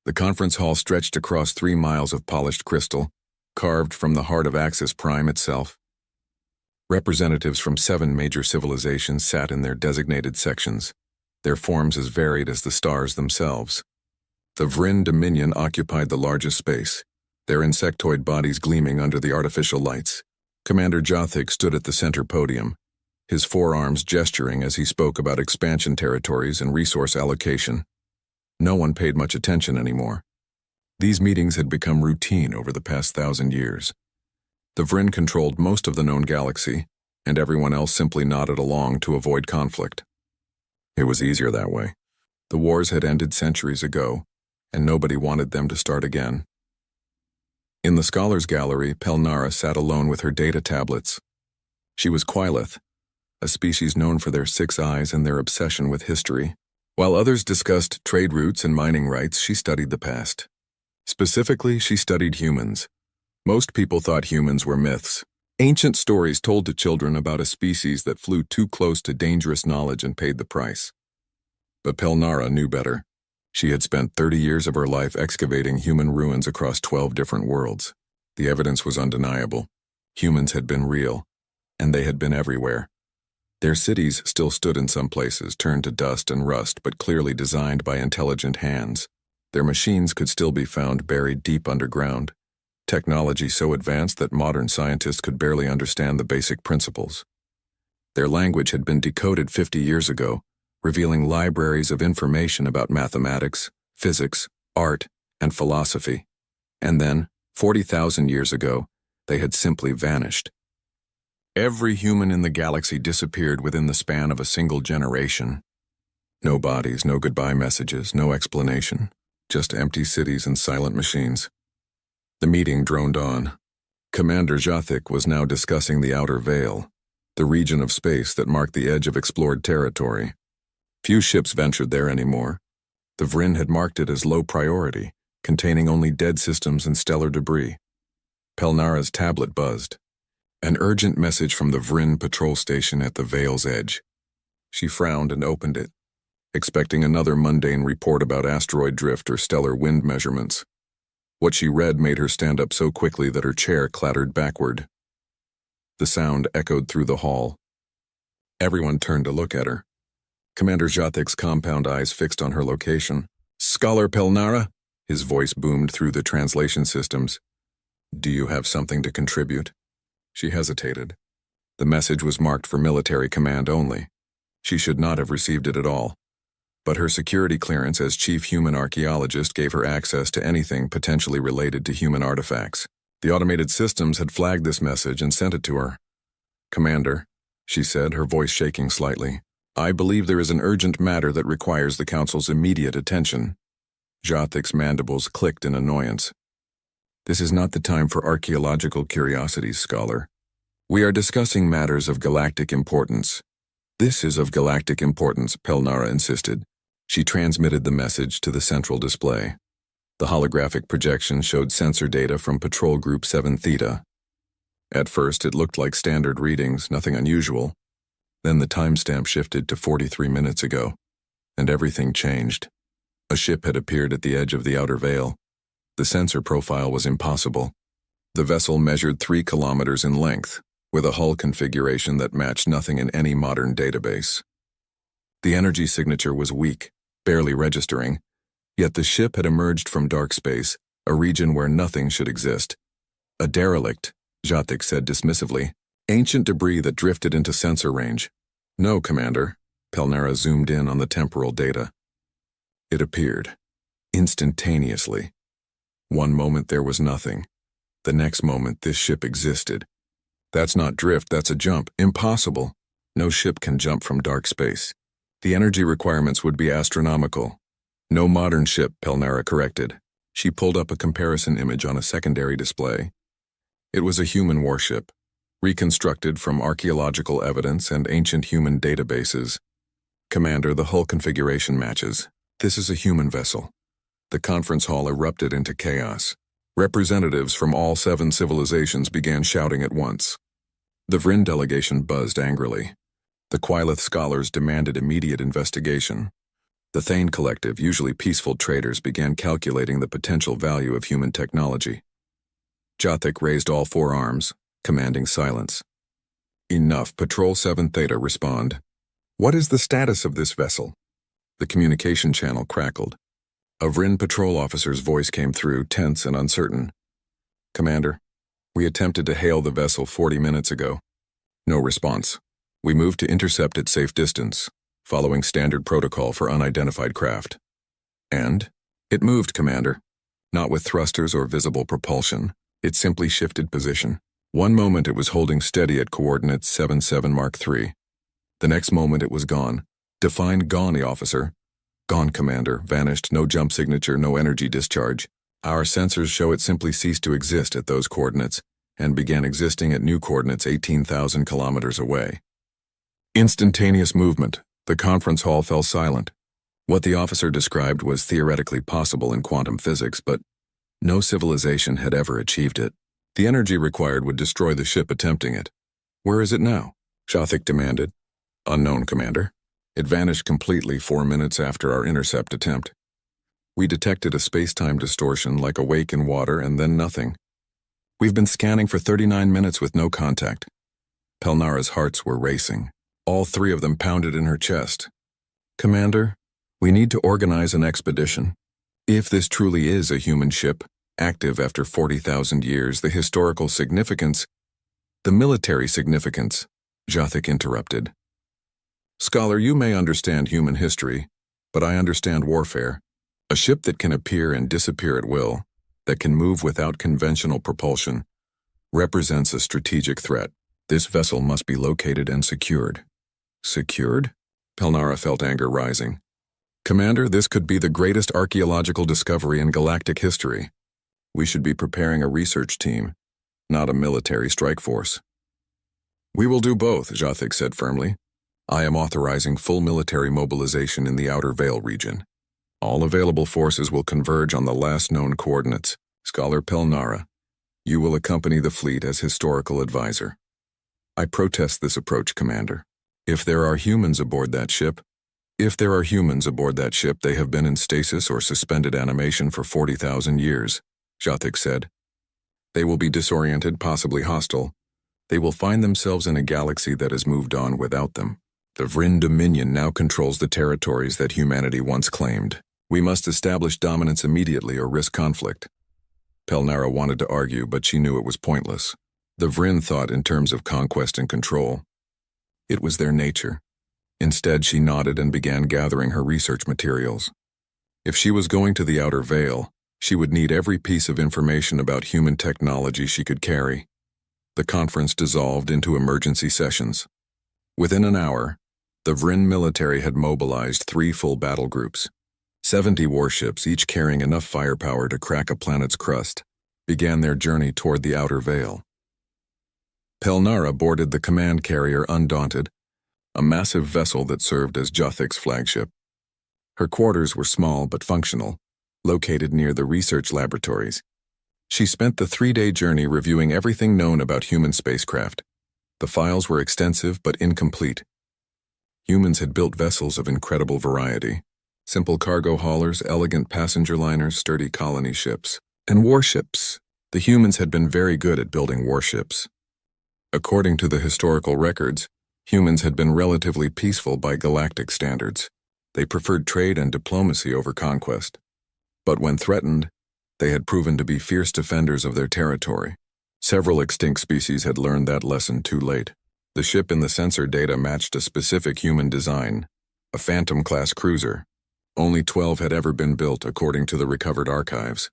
The conference hall stretched across 3 miles of polished crystal, carved from the heart of Axis Prime itself. Representatives from 7 major civilizations sat in their designated sections, their forms as varied as the stars themselves. The Vryn Dominion occupied the largest space, their insectoid bodies gleaming under the artificial lights. Commander Jothik stood at the center podium, his forearms gesturing as he spoke about expansion territories and resource allocation. No one paid much attention anymore. These meetings had become routine over the past 1,000 years. The Vryn controlled most of the known galaxy, and everyone else simply nodded along to avoid conflict. It was easier that way. The wars had ended centuries ago, and nobody wanted them to start again. In the Scholars' Gallery, Pelnara sat alone with her data tablets. She was Quileth, a species known for their 6 eyes and their obsession with history. While others discussed trade routes and mining rights, she studied the past. Specifically, she studied humans. Most people thought humans were myths, ancient stories told to children about a species that flew too close to dangerous knowledge and paid the price. But Pelnara knew better. She had spent 30 years of her life excavating human ruins across 12 different worlds. The evidence was undeniable. Humans had been real, and they had been everywhere. Their cities still stood in some places, turned to dust and rust, but clearly designed by intelligent hands. Their machines could still be found buried deep underground, technology so advanced that modern scientists could barely understand the basic principles. Their language had been decoded 50 years ago, revealing libraries of information about mathematics, physics, art, and philosophy. And then, 40,000 years ago, they had simply vanished. Every human in the galaxy disappeared within the span of a single generation. No bodies, no goodbye messages, no explanation, just empty cities and silent machines. The meeting droned on. Commander Jothik was now discussing the Outer Veil, the region of space that marked the edge of explored territory. Few ships ventured there anymore. The Vryn had marked it as low priority, containing only dead systems and stellar debris. Pelnara's tablet buzzed. An urgent message from the Vryn patrol station at the Veil's edge. She frowned and opened it, expecting another mundane report about asteroid drift or stellar wind measurements. What she read made her stand up so quickly that her chair clattered backward. The sound echoed through the hall. Everyone turned to look at her. Commander Jothik's compound eyes fixed on her location. "Scholar Pelnara?" His voice boomed through the translation systems. "Do you have something to contribute?" She hesitated. The message was marked for military command only. She should not have received it at all. But her security clearance as chief human archaeologist gave her access to anything potentially related to human artifacts. The automated systems had flagged this message and sent it to her. "Commander," she said, her voice shaking slightly, "I believe there is an urgent matter that requires the Council's immediate attention." Jothik's mandibles clicked in annoyance. "This is not the time for archaeological curiosities, Scholar. We are discussing matters of galactic importance." "This is of galactic importance," Pelnara insisted. She transmitted the message to the central display. The holographic projection showed sensor data from Patrol Group 7 Theta. At first, it looked like standard readings, nothing unusual. Then the timestamp shifted to 43 minutes ago, and everything changed. A ship had appeared at the edge of the Outer Veil. The sensor profile was impossible. The vessel measured 3 kilometers in length, with a hull configuration that matched nothing in any modern database. The energy signature was weak, barely registering, yet the ship had emerged from dark space, a region where nothing should exist. "A derelict," Jothik said dismissively. "Ancient debris that drifted into sensor range." "No, Commander." Pelnara zoomed in on the temporal data. It appeared, instantaneously. One moment there was nothing. The next moment this ship existed. "That's not drift, that's a jump. Impossible. No ship can jump from dark space. The energy requirements would be astronomical." "No modern ship," Pelnara corrected. She pulled up a comparison image on a secondary display. It was a human warship, reconstructed from archaeological evidence and ancient human databases. "Commander, the hull configuration matches. This is a human vessel." The conference hall erupted into chaos. Representatives from all 7 civilizations began shouting at once. The Vryn delegation buzzed angrily. The Quileth scholars demanded immediate investigation. The Thane Collective, usually peaceful traders, began calculating the potential value of human technology. Jothik raised all four arms, commanding silence. Enough. Patrol 7 Theta, respond. What is the status of this vessel? The communication channel crackled. A Vrin patrol officer's voice came through, tense and uncertain. Commander, we attempted to hail the vessel 40 minutes ago. No response. We moved to intercept at safe distance, following standard protocol for unidentified craft. And? It moved, Commander. Not with thrusters or visible propulsion. It simply shifted position. One moment it was holding steady at coordinates 77 Mark III. The next moment it was gone. Define gone, officer. Gone, Commander. Vanished. No jump signature, no energy discharge. Our sensors show it simply ceased to exist at those coordinates and began existing at new coordinates 18,000 kilometers away. Instantaneous movement. The conference hall fell silent. What the officer described was theoretically possible in quantum physics, but no civilization had ever achieved it. The energy required would destroy the ship attempting it. Where is it now? Jothik demanded. Unknown, Commander. It vanished completely 4 minutes after our intercept attempt. We detected a space-time distortion like a wake in water and then nothing. We've been scanning for 39 minutes with no contact. Pelnara's hearts were racing. All three of them pounded in her chest. Commander, we need to organize an expedition. If this truly is a human ship, active after 40,000 years, the historical significance, the military significance, Jothik interrupted. Scholar, you may understand human history, but I understand warfare. A ship that can appear and disappear at will, that can move without conventional propulsion, represents a strategic threat. This vessel must be located and secured. Secured? Pelnara felt anger rising. Commander, this could be the greatest archaeological discovery in galactic history. We should be preparing a research team, not a military strike force. We will do both, Jothik said firmly. I am authorizing full military mobilization in the Outer Veil region. All available forces will converge on the last known coordinates. Scholar Pelnara, you will accompany the fleet as historical advisor. I protest this approach, Commander. If there are humans aboard that ship, they have been in stasis or suspended animation for 40,000 years, Jothik said. They will be disoriented, possibly hostile. They will find themselves in a galaxy that has moved on without them. The Vrin Dominion now controls the territories that humanity once claimed. We must establish dominance immediately or risk conflict. Pelnara wanted to argue, but she knew it was pointless. The Vrin thought in terms of conquest and control. It was their nature. Instead, she nodded and began gathering her research materials. If she was going to the Outer Veil, she would need every piece of information about human technology she could carry. The conference dissolved into emergency sessions. Within an hour, the Vrin military had mobilized 3 full battle groups. 70 warships, each carrying enough firepower to crack a planet's crust, began their journey toward the Outer Veil. Pelnara boarded the command carrier Undaunted, a massive vessel that served as Jothik's flagship. Her quarters were small but functional, located near the research laboratories. She spent the 3-day journey reviewing everything known about human spacecraft. The files were extensive but incomplete. Humans had built vessels of incredible variety. Simple cargo haulers, elegant passenger liners, sturdy colony ships, and warships. The humans had been very good at building warships. According to the historical records, humans had been relatively peaceful by galactic standards. They preferred trade and diplomacy over conquest. But when threatened, they had proven to be fierce defenders of their territory. Several extinct species had learned that lesson too late. The ship in the sensor data matched a specific human design, a Phantom-class cruiser. Only 12 had ever been built according to the recovered archives.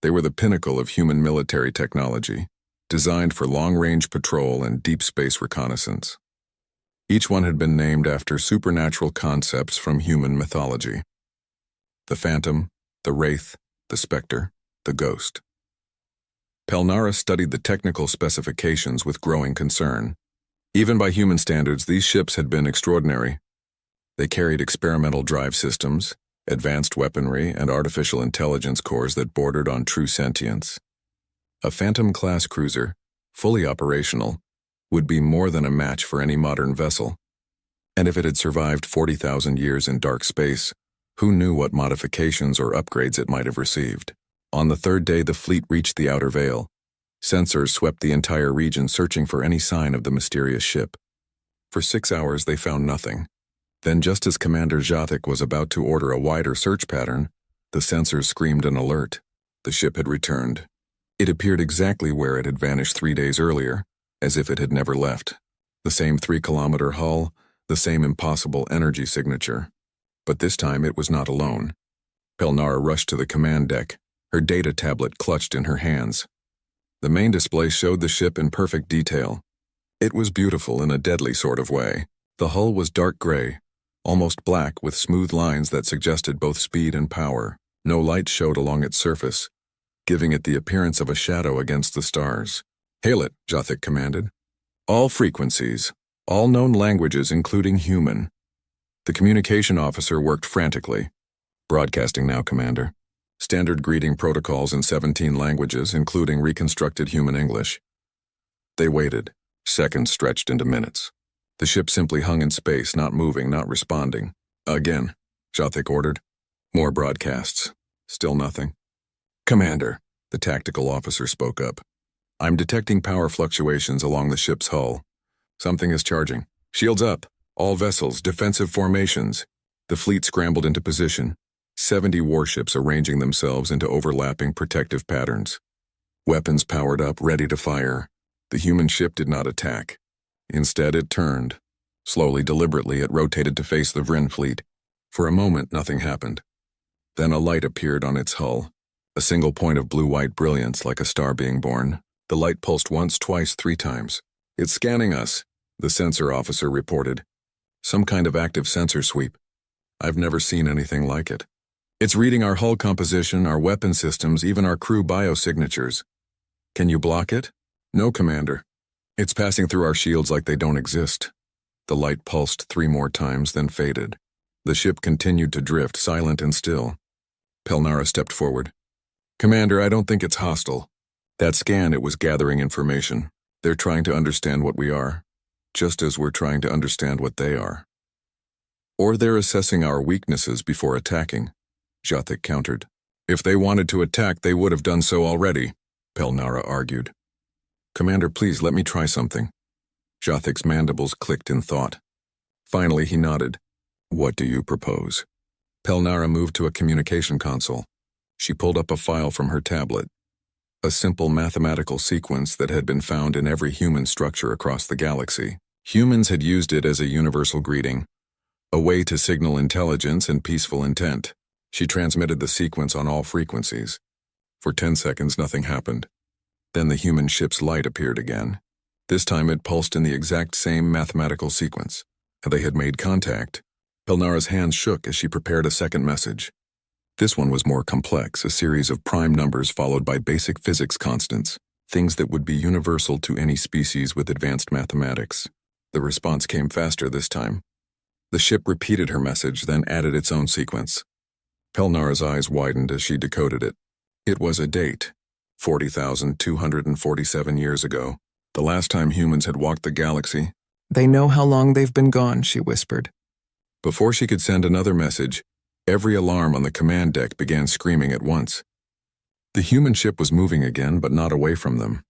They were the pinnacle of human military technology, designed for long-range patrol and deep space reconnaissance. Each one had been named after supernatural concepts from human mythology. The Phantom, the Wraith, the Spectre, the Ghost. Pelnara studied the technical specifications with growing concern. Even by human standards, these ships had been extraordinary. They carried experimental drive systems, advanced weaponry, and artificial intelligence cores that bordered on true sentience. A Phantom-class cruiser, fully operational, would be more than a match for any modern vessel. And if it had survived 40,000 years in dark space, who knew what modifications or upgrades it might have received? On the third day, the fleet reached the outer veil. Sensors swept the entire region searching for any sign of the mysterious ship. For 6 hours, they found nothing. Then, just as Commander Jathic was about to order a wider search pattern, the sensors screamed an alert. The ship had returned. It appeared exactly where it had vanished 3 days earlier, as if it had never left. The same 3-kilometer hull, the same impossible energy signature. But this time it was not alone. Pelnara rushed to the command deck, her data tablet clutched in her hands. The main display showed the ship in perfect detail. It was beautiful in a deadly sort of way. The hull was dark gray, almost black with smooth lines that suggested both speed and power. No light showed along its surface, giving it the appearance of a shadow against the stars. "Hail it," Jathic commanded. "All frequencies, all known languages including human." The communication officer worked frantically. "Broadcasting now, Commander. Standard greeting protocols in 17 languages, including reconstructed human English." They waited. Seconds stretched into minutes. The ship simply hung in space, not moving, not responding. "Again," Jathic ordered. More broadcasts. Still nothing. "Commander," the tactical officer spoke up. "I'm detecting power fluctuations along the ship's hull. Something is charging. Shields up. All vessels, defensive formations." The fleet scrambled into position, 70 warships arranging themselves into overlapping protective patterns. Weapons powered up, ready to fire. The human ship did not attack. Instead, it turned. Slowly, deliberately, it rotated to face the Vryn fleet. For a moment, nothing happened. Then a light appeared on its hull. A single point of blue-white brilliance, like a star being born. The light pulsed once, twice, 3 times. "It's scanning us," the sensor officer reported. "Some kind of active sensor sweep. I've never seen anything like it. It's reading our hull composition, our weapon systems, even our crew biosignatures. Can you block it?" "No, Commander. It's passing through our shields like they don't exist." The light pulsed 3 more times, then faded. The ship continued to drift, silent and still. Pelnara stepped forward. "Commander, I don't think it's hostile. That scan, it was gathering information. They're trying to understand what we are, just as we're trying to understand what they are. Or they're assessing our weaknesses before attacking," Jathic countered. "If they wanted to attack, they would have done so already," Pelnara argued. "Commander, please let me try something." Jathic's mandibles clicked in thought. Finally, he nodded. "What do you propose?" Pelnara moved to a communication console. She pulled up a file from her tablet. A simple mathematical sequence that had been found in every human structure across the galaxy. Humans had used it as a universal greeting, a way to signal intelligence and peaceful intent. She transmitted the sequence on all frequencies. For 10 seconds, nothing happened. Then the human ship's light appeared again. This time it pulsed in the exact same mathematical sequence. They had made contact. Pelnara's hands shook as she prepared a second message. This one was more complex, a series of prime numbers followed by basic physics constants, things that would be universal to any species with advanced mathematics. The response came faster this time. The ship repeated her message, then added its own sequence. Pelnara's eyes widened as she decoded it. It was a date, 40,247 years ago, the last time humans had walked the galaxy. "They know how long they've been gone," she whispered. Before she could send another message, every alarm on the command deck began screaming at once. The human ship was moving again, but not away from them.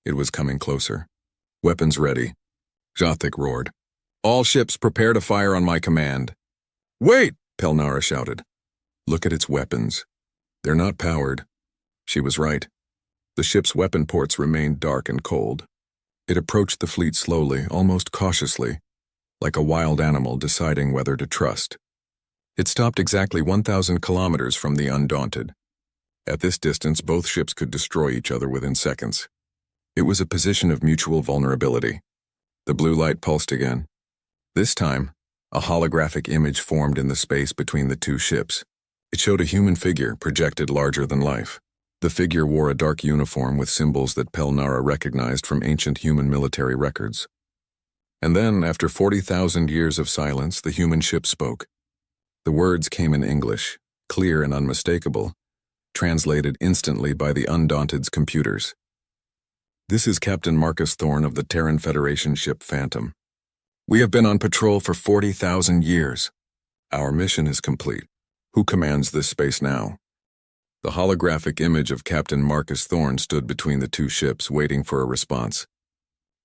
It was coming closer. "Weapons ready," Jathic roared. "All ships prepare to fire on my command." "Wait!" Pelnara shouted. "Look at its weapons. They're not powered." She was right. The ship's weapon ports remained dark and cold. It approached the fleet slowly, almost cautiously, like a wild animal deciding whether to trust. It stopped exactly 1,000 kilometers from the Undaunted. At this distance, both ships could destroy each other within seconds. It was a position of mutual vulnerability. The blue light pulsed again. This time, a holographic image formed in the space between the two ships. It showed a human figure projected larger than life. The figure wore a dark uniform with symbols that Pelnara recognized from ancient human military records. And then, after 40,000 years of silence, the human ship spoke. The words came in English, clear and unmistakable, translated instantly by the Undaunted's computers. "This is Captain Marcus Thorne of the Terran Federation ship Phantom. We have been on patrol for 40,000 years. Our mission is complete. Who commands this space now? The holographic image of Captain Marcus Thorne stood between the two ships, waiting for a response.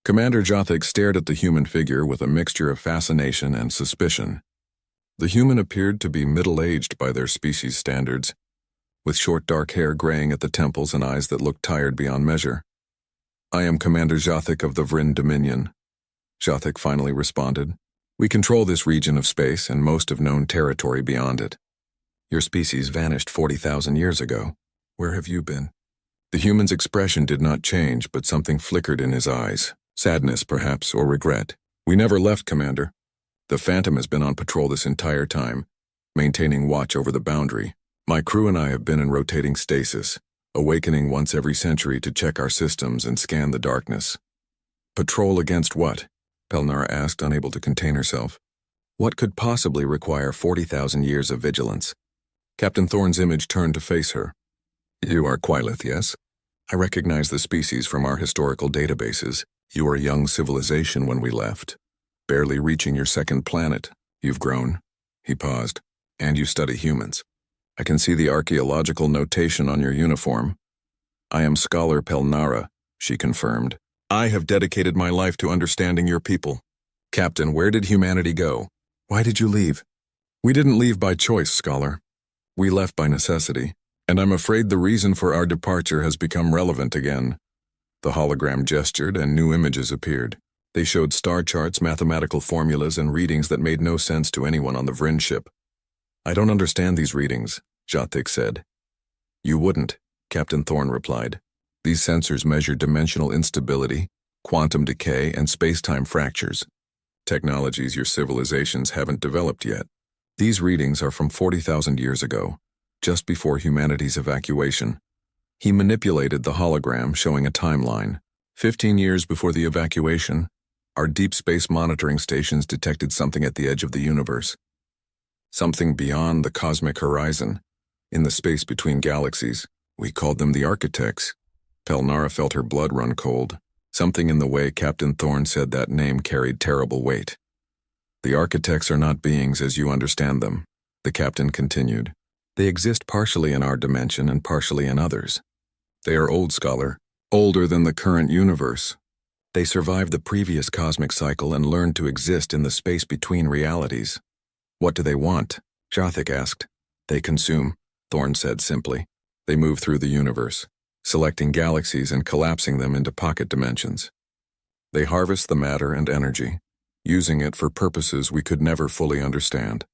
Commander Jothik stared at the human figure with a mixture of fascination and suspicion. The human appeared to be middle-aged by their species standards, with short dark hair graying at the temples and eyes that looked tired beyond measure. "I am Commander Jothik of the Vryn Dominion," Jothik finally responded. "We control this region of space and most of known territory beyond it. Your species vanished 40,000 years ago. Where have you been?" The human's expression did not change, but something flickered in his eyes. Sadness, perhaps, or regret. "We never left, Commander. The Phantom has been on patrol this entire time, maintaining watch over the boundary. My crew and I have been in rotating stasis, awakening once every century to check our systems and scan the darkness." "Patrol against what?" Pelnara asked, unable to contain herself. "What could possibly require 40,000 years of vigilance?" Captain Thorne's image turned to face her. "You are Quilith, yes? I recognize the species from our historical databases. You were a young civilization when we left. Barely reaching your second planet. You've grown." He paused. "And you study humans. I can see the archaeological notation on your uniform." "I am Scholar Pelnara," she confirmed. "I have dedicated my life to understanding your people." "Captain, where did humanity go? Why did you leave?" "We didn't leave by choice, Scholar. We left by necessity, and I'm afraid the reason for our departure has become relevant again." The hologram gestured and new images appeared. They showed star charts, mathematical formulas, and readings that made no sense to anyone on the Vryn ship. "I don't understand these readings," Jothik said. "You wouldn't," Captain Thorne replied. "These sensors measure dimensional instability, quantum decay, and space-time fractures. Technologies your civilizations haven't developed yet. These readings are from 40,000 years ago, just before humanity's evacuation." He manipulated the hologram, showing a timeline. 15 years before the evacuation, our deep space monitoring stations detected something at the edge of the universe. Something beyond the cosmic horizon, in the space between galaxies. We called them the Architects. Pelnara felt her blood run cold. Something in the way Captain Thorne said that name carried terrible weight. "The Architects are not beings as you understand them," the captain continued. "They exist partially in our dimension and partially in others. They are old, Scholar, older than the current universe. They survived the previous cosmic cycle and learned to exist in the space between realities." "What do they want?" Jothik asked. "They consume," Thorne said simply. "They move through the universe, selecting galaxies and collapsing them into pocket dimensions. They harvest the matter and energy, using it for purposes we could never fully understand.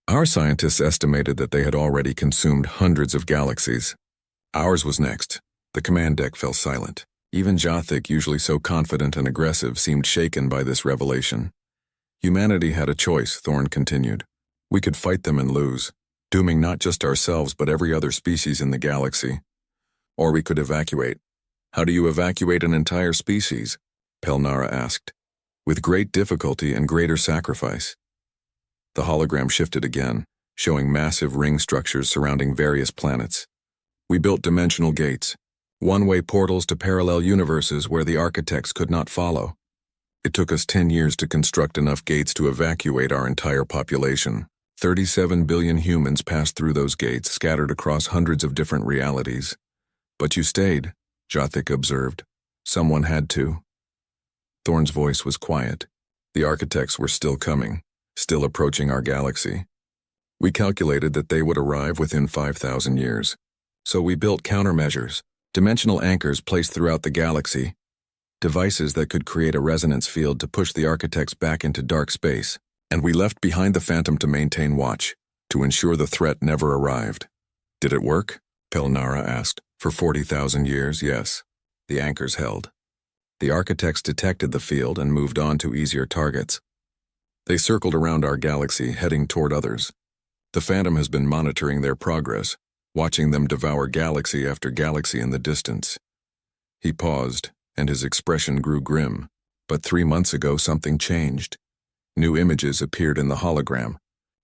Our scientists estimated that they had already consumed hundreds of galaxies. Ours was next." The command deck fell silent. Even Jothik, usually so confident and aggressive, seemed shaken by this revelation. "Humanity had a choice," Thorne continued. "We could fight them and lose, dooming not just ourselves but every other species in the galaxy. Or we could evacuate." "How do you evacuate an entire species?" Pelnara asked. "With great difficulty and greater sacrifice." The hologram shifted again, showing massive ring structures surrounding various planets. "We built dimensional gates, one-way portals to parallel universes where the Architects could not follow. It took us 10 years to construct enough gates to evacuate our entire population. 37 billion humans passed through those gates, scattered across hundreds of different realities. But you stayed," Jothik observed. "Someone had to." Thorne's voice was quiet. "The Architects were still coming, still approaching our galaxy. We calculated that they would arrive within 5,000 years. So we built countermeasures, dimensional anchors placed throughout the galaxy, devices that could create a resonance field to push the Architects back into dark space, and we left behind the Phantom to maintain watch, to ensure the threat never arrived." "Did it work?" Pelnara asked. "For 40,000 years, yes. The anchors held. The Architects detected the field and moved on to easier targets. They circled around our galaxy, heading toward others. The Phantom has been monitoring their progress, watching them devour galaxy after galaxy in the distance." He paused, and his expression grew grim. But 3 months ago something changed. New images appeared in the hologram,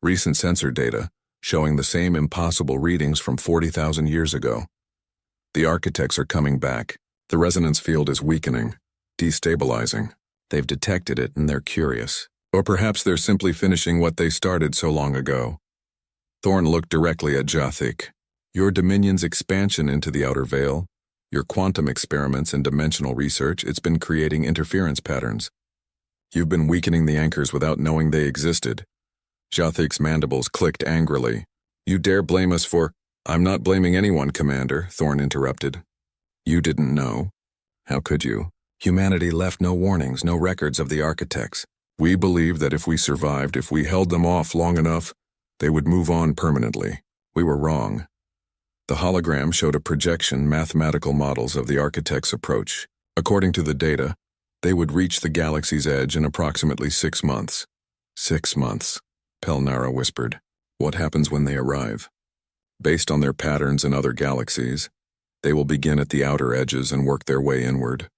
recent sensor data, showing the same impossible readings from 40,000 years ago. "The Architects are coming back. The resonance field is weakening, destabilizing. They've detected it and they're curious. Or perhaps they're simply finishing what they started so long ago. Thorn looked directly at Jathic. Your Dominion's expansion into the outer veil, your quantum experiments and dimensional research, it's been creating interference patterns. You've been weakening the anchors without knowing they existed. Jathic's mandibles clicked angrily. You dare blame us for— I'm not blaming anyone, Commander, Thorn interrupted. You didn't know. How could you? Humanity left no warnings, no records of the architects. We believed that if we survived, if we held them off long enough, they would move on permanently. We were wrong. The hologram showed a projection, mathematical models of the architect's approach. According to the data, they would reach the galaxy's edge in approximately 6 months. 6 months, Pelnara whispered. What happens when they arrive? Based on their patterns in other galaxies, they will begin at the outer edges and work their way inward.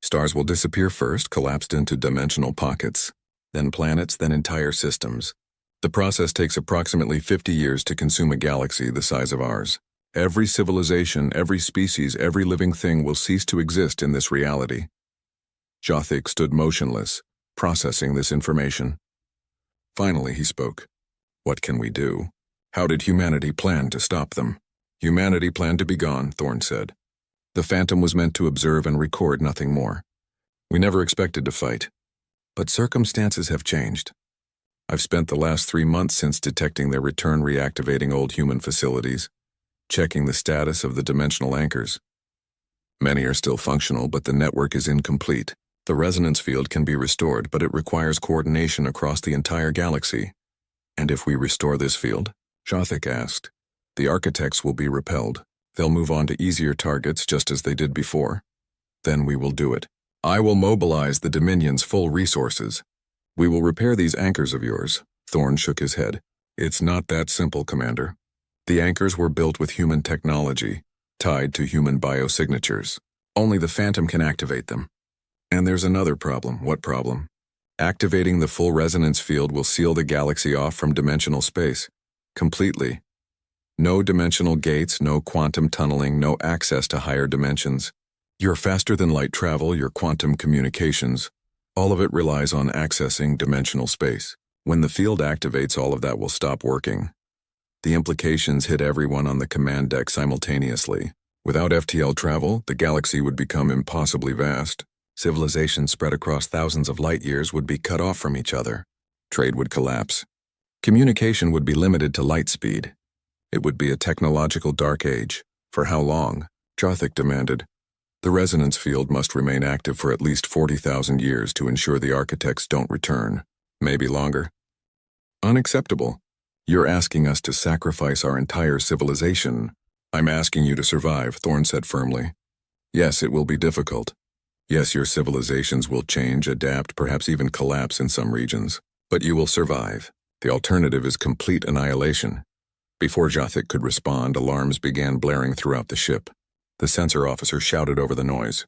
Stars will disappear first, collapsed into dimensional pockets, then planets, then entire systems. The process takes approximately 50 years to consume a galaxy the size of ours. Every civilization, every species, every living thing will cease to exist in this reality. Jathic stood motionless, processing this information. Finally, he spoke. What can we do? How did humanity plan to stop them? Humanity planned to be gone, Thorn said. The Phantom was meant to observe and record, nothing more. We never expected to fight. But circumstances have changed. I've spent the last 3 months since detecting their return reactivating old human facilities, checking the status of the dimensional anchors. Many are still functional, but the network is incomplete. The resonance field can be restored, but it requires coordination across the entire galaxy. And if we restore this field? Jathic asked. The architects will be repelled. They'll move on to easier targets just as they did before. Then we will do it. I will mobilize the Dominion's full resources. We will repair these anchors of yours. Thorn shook his head. It's not that simple, Commander. The anchors were built with human technology, tied to human biosignatures. Only the Phantom can activate them. And there's another problem. What problem? Activating the full resonance field will seal the galaxy off from dimensional space. Completely. No dimensional gates, no quantum tunneling, no access to higher dimensions. Your faster-than-light travel, your quantum communications, all of it relies on accessing dimensional space. When the field activates, all of that will stop working. The implications hit everyone on the command deck simultaneously. Without FTL travel, the galaxy would become impossibly vast. Civilizations spread across thousands of light-years would be cut off from each other. Trade would collapse. Communication would be limited to light speed. It would be a technological dark age. For how long? Jathic demanded. The resonance field must remain active for at least 40,000 years to ensure the architects don't return. Maybe longer. Unacceptable. You're asking us to sacrifice our entire civilization. I'm asking you to survive, Thorn said firmly. Yes, it will be difficult. Yes, your civilizations will change, adapt, perhaps even collapse in some regions. But you will survive. The alternative is complete annihilation. Before Jathic could respond, alarms began blaring throughout the ship. The sensor officer shouted over the noise.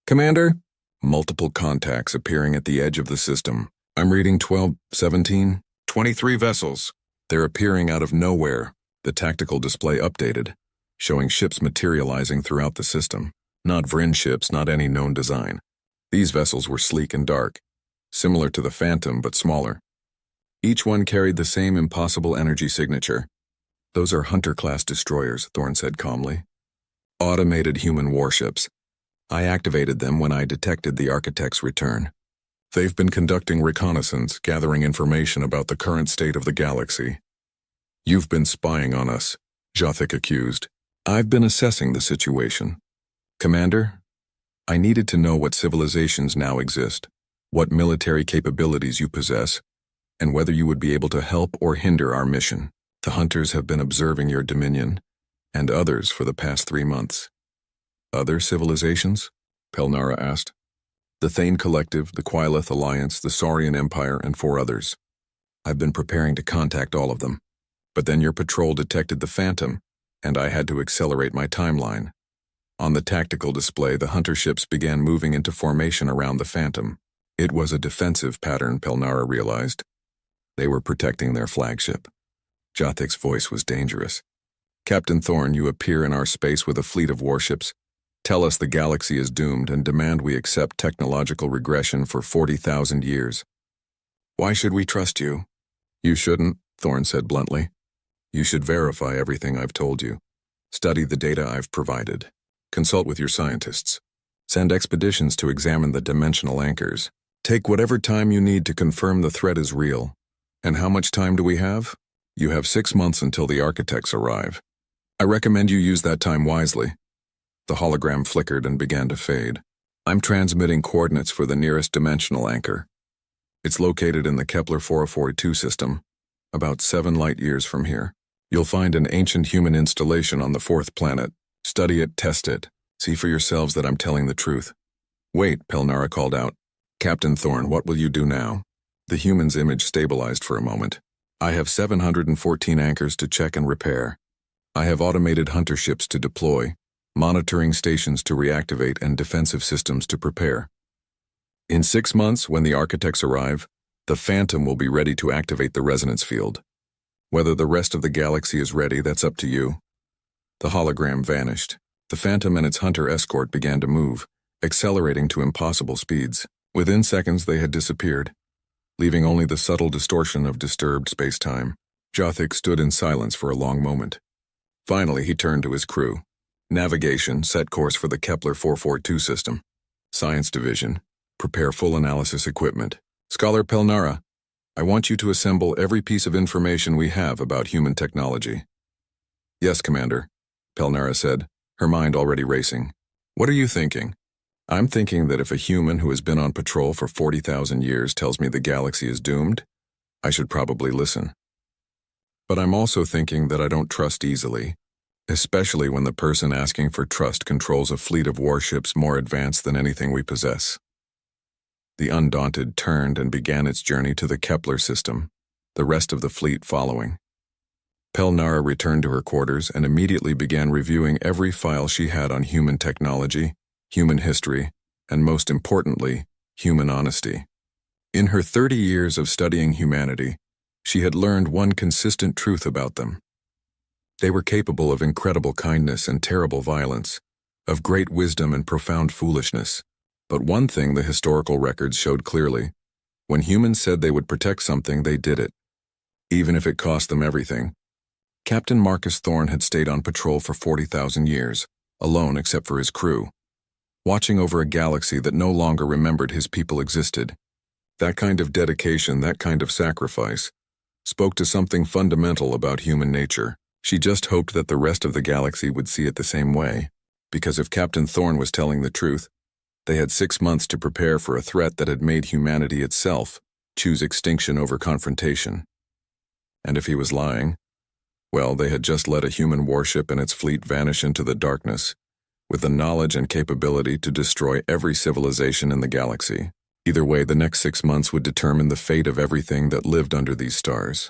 Commander? Multiple contacts appearing at the edge of the system. I'm reading 12, 17, 23 vessels. They're appearing out of nowhere. The tactical display updated, showing ships materializing throughout the system. Not Vryn ships, not any known design. These vessels were sleek and dark, similar to the Phantom but smaller. Each one carried the same impossible energy signature. Those are Hunter-class destroyers, Thorn said calmly. Automated human warships. I activated them when I detected the architect's return. They've been conducting reconnaissance, gathering information about the current state of the galaxy. You've been spying on us, Jathic accused. I've been assessing the situation. Commander, I needed to know what civilizations now exist, what military capabilities you possess, and whether you would be able to help or hinder our mission. The Hunters have been observing your Dominion, and others for the past 3 months. Other civilizations? Pelnara asked. The Thane Collective, the Quileth Alliance, the Saurian Empire, and 4 others. I've been preparing to contact all of them. But then your patrol detected the Phantom, and I had to accelerate my timeline. On the tactical display, the Hunter ships began moving into formation around the Phantom. It was a defensive pattern, Pelnara realized. They were protecting their flagship. Jathic's voice was dangerous. Captain Thorn, you appear in our space with a fleet of warships, Tell us the galaxy is doomed and demand we accept technological regression for 40,000 years. Why should we trust you? You shouldn't, Thorne said bluntly. You should verify everything I've told you. Study the data I've provided. Consult with your scientists. Send expeditions to examine the dimensional anchors. Take whatever time you need to confirm the threat is real. And how much time do we have? You have 6 months until the architects arrive. I recommend you use that time wisely. The hologram flickered and began to fade. I'm transmitting coordinates for the nearest dimensional anchor. It's located in the Kepler 442 system, about 7 light years from here. You'll find an ancient human installation on the 4th planet. Study it, test it. See for yourselves that I'm telling the truth. Wait, Pelnara called out. Captain Thorne, what will you do now? The human's image stabilized for a moment. I have 714 anchors to check and repair. I have automated hunter ships to deploy, monitoring stations to reactivate, and defensive systems to prepare. In 6 months, when the architects arrive, the Phantom will be ready to activate the resonance field. Whether the rest of the galaxy is ready, that's up to you. The hologram vanished. The Phantom and its hunter escort began to move, accelerating to impossible speeds. Within seconds, they had disappeared, leaving only the subtle distortion of disturbed space-time. Jothic stood in silence for a long moment. Finally, he turned to his crew. Navigation, set course for the Kepler 442 system. Science Division, prepare full analysis equipment. Scholar Pelnara, I want you to assemble every piece of information we have about human technology. Yes, Commander, Pelnara said, her mind already racing. What are you thinking? I'm thinking that if a human who has been on patrol for 40,000 years tells me the galaxy is doomed, I should probably listen. But I'm also thinking that I don't trust easily, especially when the person asking for trust controls a fleet of warships more advanced than anything we possess. The Undaunted turned and began its journey to the Kepler system, the rest of the fleet following. Pelnara returned to her quarters and immediately began reviewing every file she had on human technology, human history, and most importantly, human honesty. In her 30 years of studying humanity, she had learned one consistent truth about them. They were capable of incredible kindness and terrible violence, of great wisdom and profound foolishness. But one thing the historical records showed clearly: when humans said they would protect something, they did it, even if it cost them everything. Captain Marcus Thorne had stayed on patrol for 40,000 years, alone except for his crew, watching over a galaxy that no longer remembered his people existed. That kind of dedication, that kind of sacrifice, spoke to something fundamental about human nature. She just hoped that the rest of the galaxy would see it the same way, because if Captain Thorne was telling the truth, they had 6 months to prepare for a threat that had made humanity itself choose extinction over confrontation. And if he was lying, well, they had just let a human warship and its fleet vanish into the darkness, with the knowledge and capability to destroy every civilization in the galaxy. Either way, the next 6 months would determine the fate of everything that lived under these stars.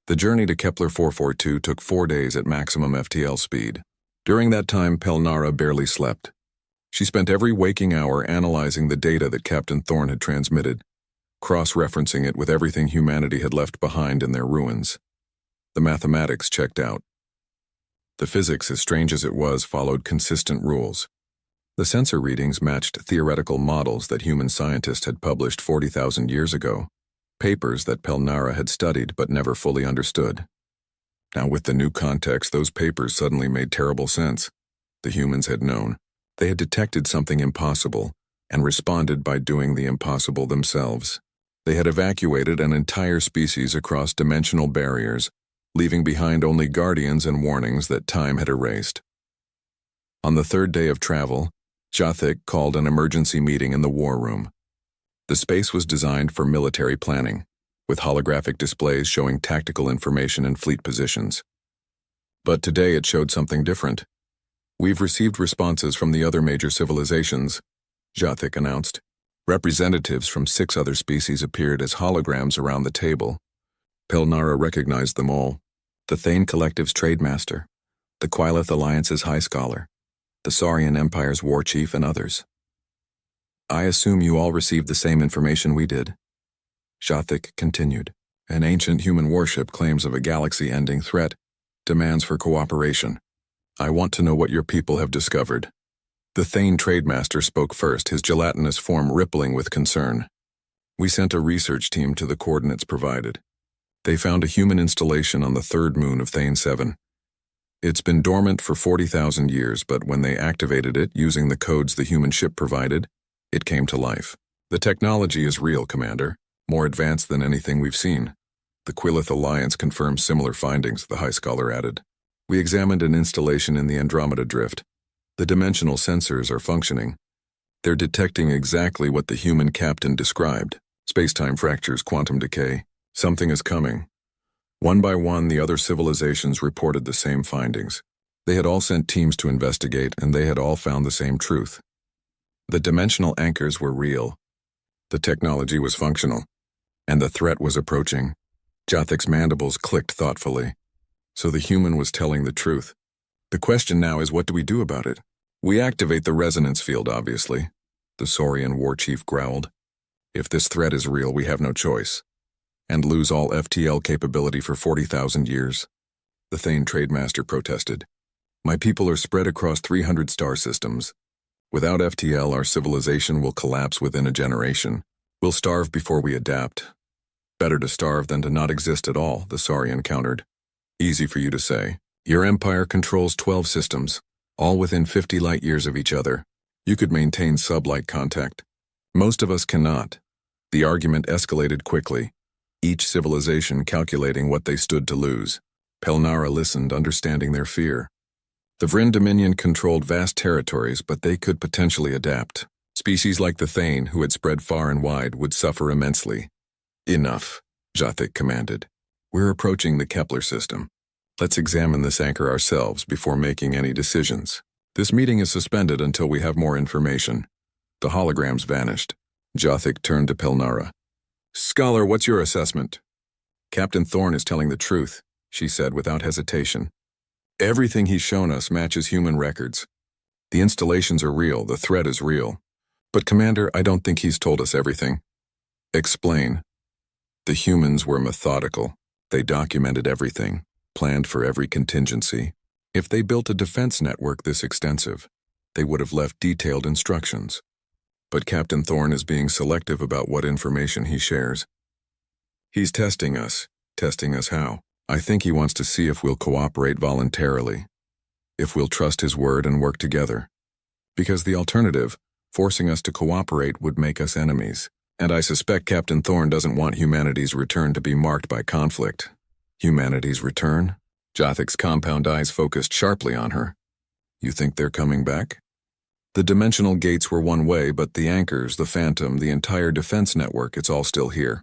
The journey to Kepler 442 took 4 days at maximum FTL speed. During that time, Pelnara barely slept. She spent every waking hour analyzing the data that Captain Thorne had transmitted, cross-referencing it with everything humanity had left behind in their ruins. The mathematics checked out. The physics, as strange as it was, followed consistent rules. The sensor readings matched theoretical models that human scientists had published 40,000 years ago, papers that Pelnara had studied but never fully understood. Now, with the new context, those papers suddenly made terrible sense. The humans had known. They had detected something impossible and responded by doing the impossible themselves. They had evacuated an entire species across dimensional barriers, leaving behind only guardians and warnings that time had erased. On the 3rd day of travel, Jothic called an emergency meeting in the war room. The space was designed for military planning, with holographic displays showing tactical information and fleet positions. But today it showed something different. We've received responses from the other major civilizations, Jothic announced. Representatives from 6 other species appeared as holograms around the table. Pelnara recognized them all: the Thane Collective's Trademaster, the Quileth Alliance's High Scholar, the Saurian Empire's War Chief, and others. I assume you all received the same information we did. Jothic continued. An ancient human warship claims of a galaxy-ending threat, demands for cooperation. I want to know what your people have discovered. The Thane trademaster spoke first, his gelatinous form rippling with concern. We sent a research team to the coordinates provided. They found a human installation on the third moon of Thane 7. It's been dormant for 40,000 years, but when they activated it using the codes the human ship provided, it came to life. The technology is real, Commander, more advanced than anything we've seen. The Quillith Alliance confirms similar findings, the High Scholar added. We examined an installation in the Andromeda Drift. The dimensional sensors are functioning. They're detecting exactly what the human captain described. Space-time fractures, quantum decay. Something is coming. One by one, the other civilizations reported the same findings. They had all sent teams to investigate, and they had all found the same truth. The dimensional anchors were real. The technology was functional, and the threat was approaching. Jothik's mandibles clicked thoughtfully. So the human was telling the truth. The question now is, what do we do about it? We activate the resonance field, obviously, the Saurian war chief growled. If this threat is real, we have no choice. And lose all FTL capability for 40,000 years. The Thane trademaster protested. My people are spread across 300 star systems. Without FTL, our civilization will collapse within a generation. We'll starve before we adapt. Better to starve than to not exist at all, the Saurian countered. Easy for you to say. Your empire controls 12 systems, all within 50 light years of each other. You could maintain sublight contact. Most of us cannot. The argument escalated quickly, each civilization calculating what they stood to lose. Pelnara listened, understanding their fear. The Vryn Dominion controlled vast territories, but they could potentially adapt. Species like the Thane, who had spread far and wide, would suffer immensely. Enough, Jothik commanded. We're approaching the Kepler system. Let's examine this anchor ourselves before making any decisions. This meeting is suspended until we have more information. The holograms vanished. Jothik turned to Pelnara. Scholar, what's your assessment? Captain Thorne is telling the truth, she said without hesitation. Everything he's shown us matches human records. The installations are real, the threat is real. But Commander, I don't think he's told us everything. Explain. The humans were methodical. They documented everything, planned for every contingency. If they built a defense network this extensive, they would have left detailed instructions. But Captain Thorne is being selective about what information he shares. He's testing us. Testing us how? I think he wants to see if we'll cooperate voluntarily, if we'll trust his word and work together. Because the alternative, forcing us to cooperate, would make us enemies. And I suspect Captain Thorne doesn't want humanity's return to be marked by conflict. Humanity's return? Jothik's compound eyes focused sharply on her. You think they're coming back? The dimensional gates were one way, but the anchors, the Phantom, the entire defense network, it's all still here.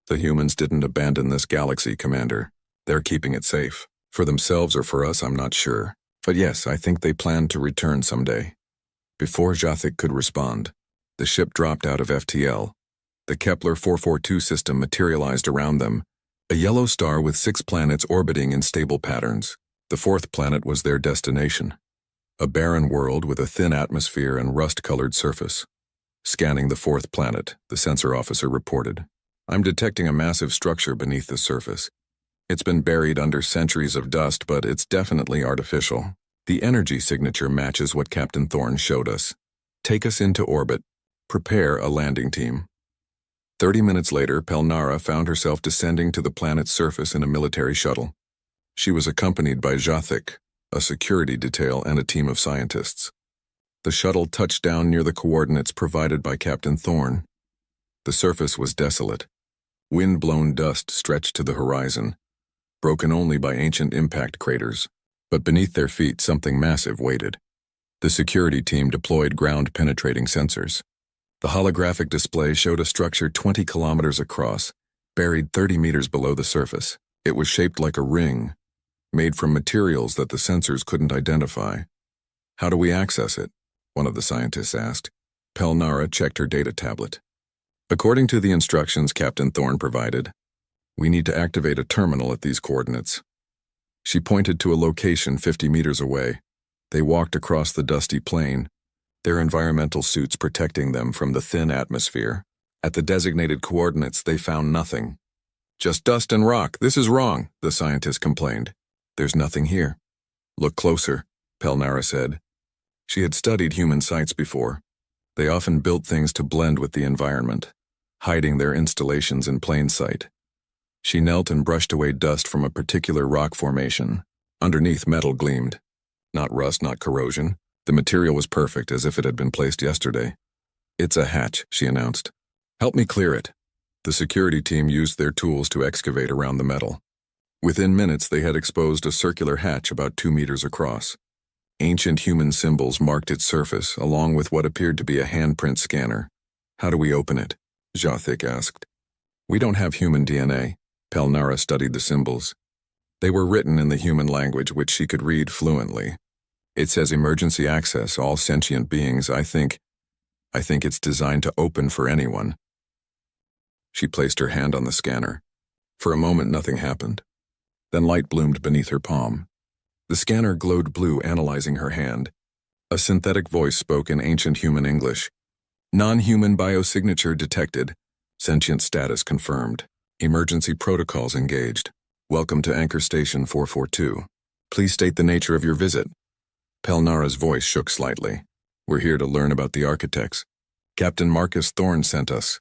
The humans didn't abandon this galaxy, Commander. They're keeping it safe. For themselves or for us, I'm not sure. But yes, I think they plan to return someday. Before Jothik could respond, the ship dropped out of FTL. The Kepler 442 system materialized around them, a yellow star with 6 planets orbiting in stable patterns. The 4th planet was their destination. A barren world with a thin atmosphere and rust-colored surface. Scanning the 4th planet, the sensor officer reported. I'm detecting a massive structure beneath the surface. It's been buried under centuries of dust, but it's definitely artificial. The energy signature matches what Captain Thorne showed us. Take us into orbit. Prepare a landing team. 30 minutes later, Pelnara found herself descending to the planet's surface in a military shuttle. She was accompanied by Jothik, a security detail, and a team of scientists. The shuttle touched down near the coordinates provided by Captain Thorne. The surface was desolate. Wind-blown dust stretched to the horizon, broken only by ancient impact craters. But beneath their feet, something massive waited. The security team deployed ground-penetrating sensors. The holographic display showed a structure 20 kilometers across, buried 30 meters below the surface. It was shaped like a ring, made from materials that the sensors couldn't identify. How do we access it? One of the scientists asked. Pelnara checked her data tablet. According to the instructions Captain Thorne provided, we need to activate a terminal at these coordinates. She pointed to a location 50 meters away. They walked across the dusty plain, their environmental suits protecting them from the thin atmosphere. At the designated coordinates, they found nothing. Just dust and rock. This is wrong, the scientist complained. There's nothing here. Look closer, Pelnara said. She had studied human sites before. They often built things to blend with the environment, hiding their installations in plain sight. She knelt and brushed away dust from a particular rock formation. Underneath, metal gleamed. Not rust, not corrosion. The material was perfect, as if it had been placed yesterday. "It's a hatch," she announced. "Help me clear it." The security team used their tools to excavate around the metal. Within minutes, they had exposed a circular hatch about 2 meters across. Ancient human symbols marked its surface, along with what appeared to be a handprint scanner. "How do we open it?" Jathic asked. "We don't have human DNA." Pelnara studied the symbols. They were written in the human language, which she could read fluently. "It says emergency access, all sentient beings. I think it's designed to open for anyone." She placed her hand on the scanner. For a moment, nothing happened. Then light bloomed beneath her palm. The scanner glowed blue, analyzing her hand. A synthetic voice spoke in ancient human English. "Non-human biosignature detected. Sentient status confirmed. Emergency protocols engaged. Welcome to Anchor Station 442. Please state the nature of your visit." Pelnara's voice shook slightly. "We're here to learn about the architects. Captain Marcus Thorne sent us."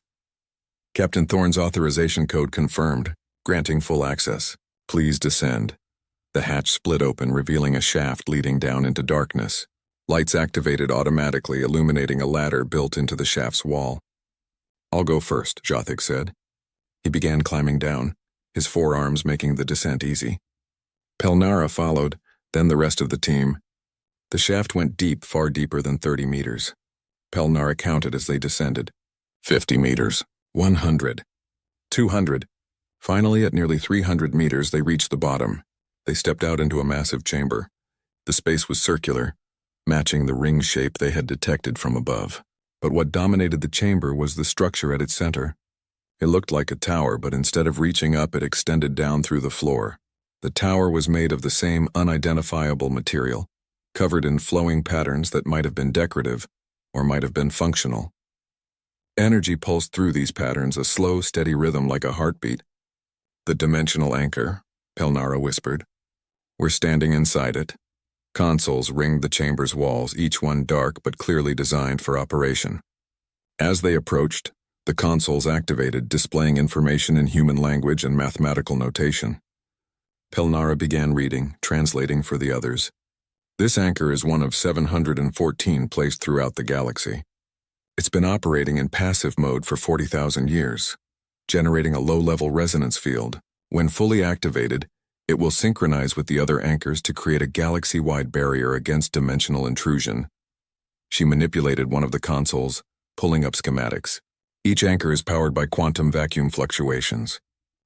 Captain Thorne's authorization code confirmed, granting full access. "Please descend." The hatch split open, revealing a shaft leading down into darkness. Lights activated automatically, illuminating a ladder built into the shaft's wall. "I'll go first," Jathic said. He began climbing down, his forearms making the descent easy. Pelnara followed, then the rest of the team. The shaft went deep, far deeper than 30 meters. Pelnara counted as they descended. 50 meters, 100, 200. Finally, at nearly 300 meters, they reached the bottom. They stepped out into a massive chamber. The space was circular, matching the ring shape they had detected from above. But what dominated the chamber was the structure at its center. It looked like a tower, but instead of reaching up, it extended down through the floor. The tower was made of the same unidentifiable material, covered in flowing patterns that might have been decorative or might have been functional. Energy pulsed through these patterns, a slow, steady rhythm like a heartbeat. "The dimensional anchor," Pelnara whispered. "We're standing inside it." Consoles ringed the chamber's walls, each one dark but clearly designed for operation. As they approached, the consoles activated, displaying information in human language and mathematical notation. Pelnara began reading, translating for the others. "This anchor is one of 714 placed throughout the galaxy. It's been operating in passive mode for 40,000 years, generating a low-level resonance field. When fully activated, it will synchronize with the other anchors to create a galaxy-wide barrier against dimensional intrusion." She manipulated one of the consoles, pulling up schematics. Each anchor is powered by quantum vacuum fluctuations.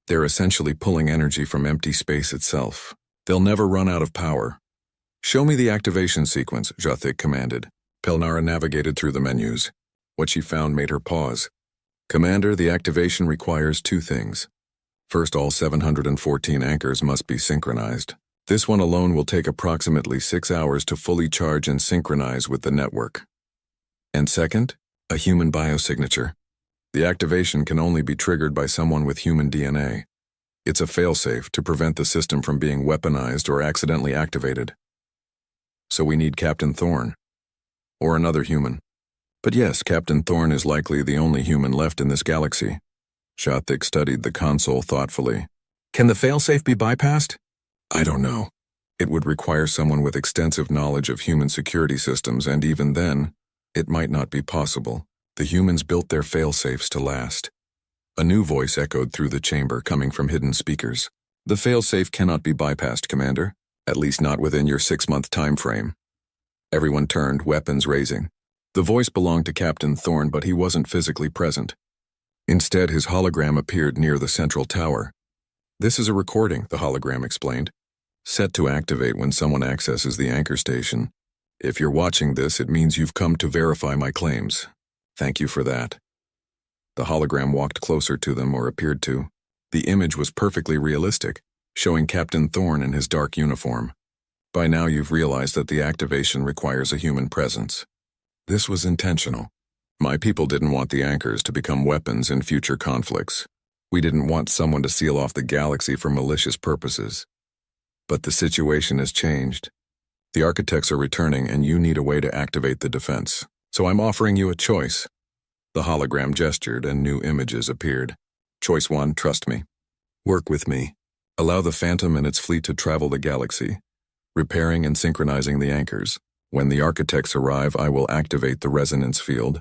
They're essentially pulling energy from empty space itself. They'll never run out of power. "Show me the activation sequence," Jathic commanded. Pelnara navigated through the menus. What she found made her pause. "Commander, the activation requires 2 things. First, all 714 anchors must be synchronized. This one alone will take approximately 6 hours to fully charge and synchronize with the network. And second, a human biosignature. The activation can only be triggered by someone with human DNA. It's a failsafe to prevent the system from being weaponized or accidentally activated. So we need Captain Thorne. Or another human. But yes, Captain Thorne is likely the only human left in this galaxy." Jathic studied the console thoughtfully. "Can the failsafe be bypassed?" "I don't know. It would require someone with extensive knowledge of human security systems, and even then, it might not be possible. The humans built their failsafes to last." A new voice echoed through the chamber, coming from hidden speakers. "The failsafe cannot be bypassed, Commander. At least not within your 6-month time frame." Everyone turned, weapons raising. The voice belonged to Captain Thorne, but he wasn't physically present. Instead, his hologram appeared near the central tower. "This is a recording," the hologram explained. "Set to activate when someone accesses the anchor station. If you're watching this, it means you've come to verify my claims. Thank you for that." The hologram walked closer to them, or appeared to. The image was perfectly realistic, showing Captain Thorne in his dark uniform. "By now you've realized that the activation requires a human presence. This was intentional. My people didn't want the anchors to become weapons in future conflicts. We didn't want someone to seal off the galaxy for malicious purposes. But the situation has changed. The architects are returning and you need a way to activate the defense. So I'm offering you a choice. The hologram gestured and new images appeared. Choice 1, trust me. Work with me. Allow the Phantom and its fleet to travel the galaxy, repairing and synchronizing the anchors. When the architects arrive, I will activate the resonance field,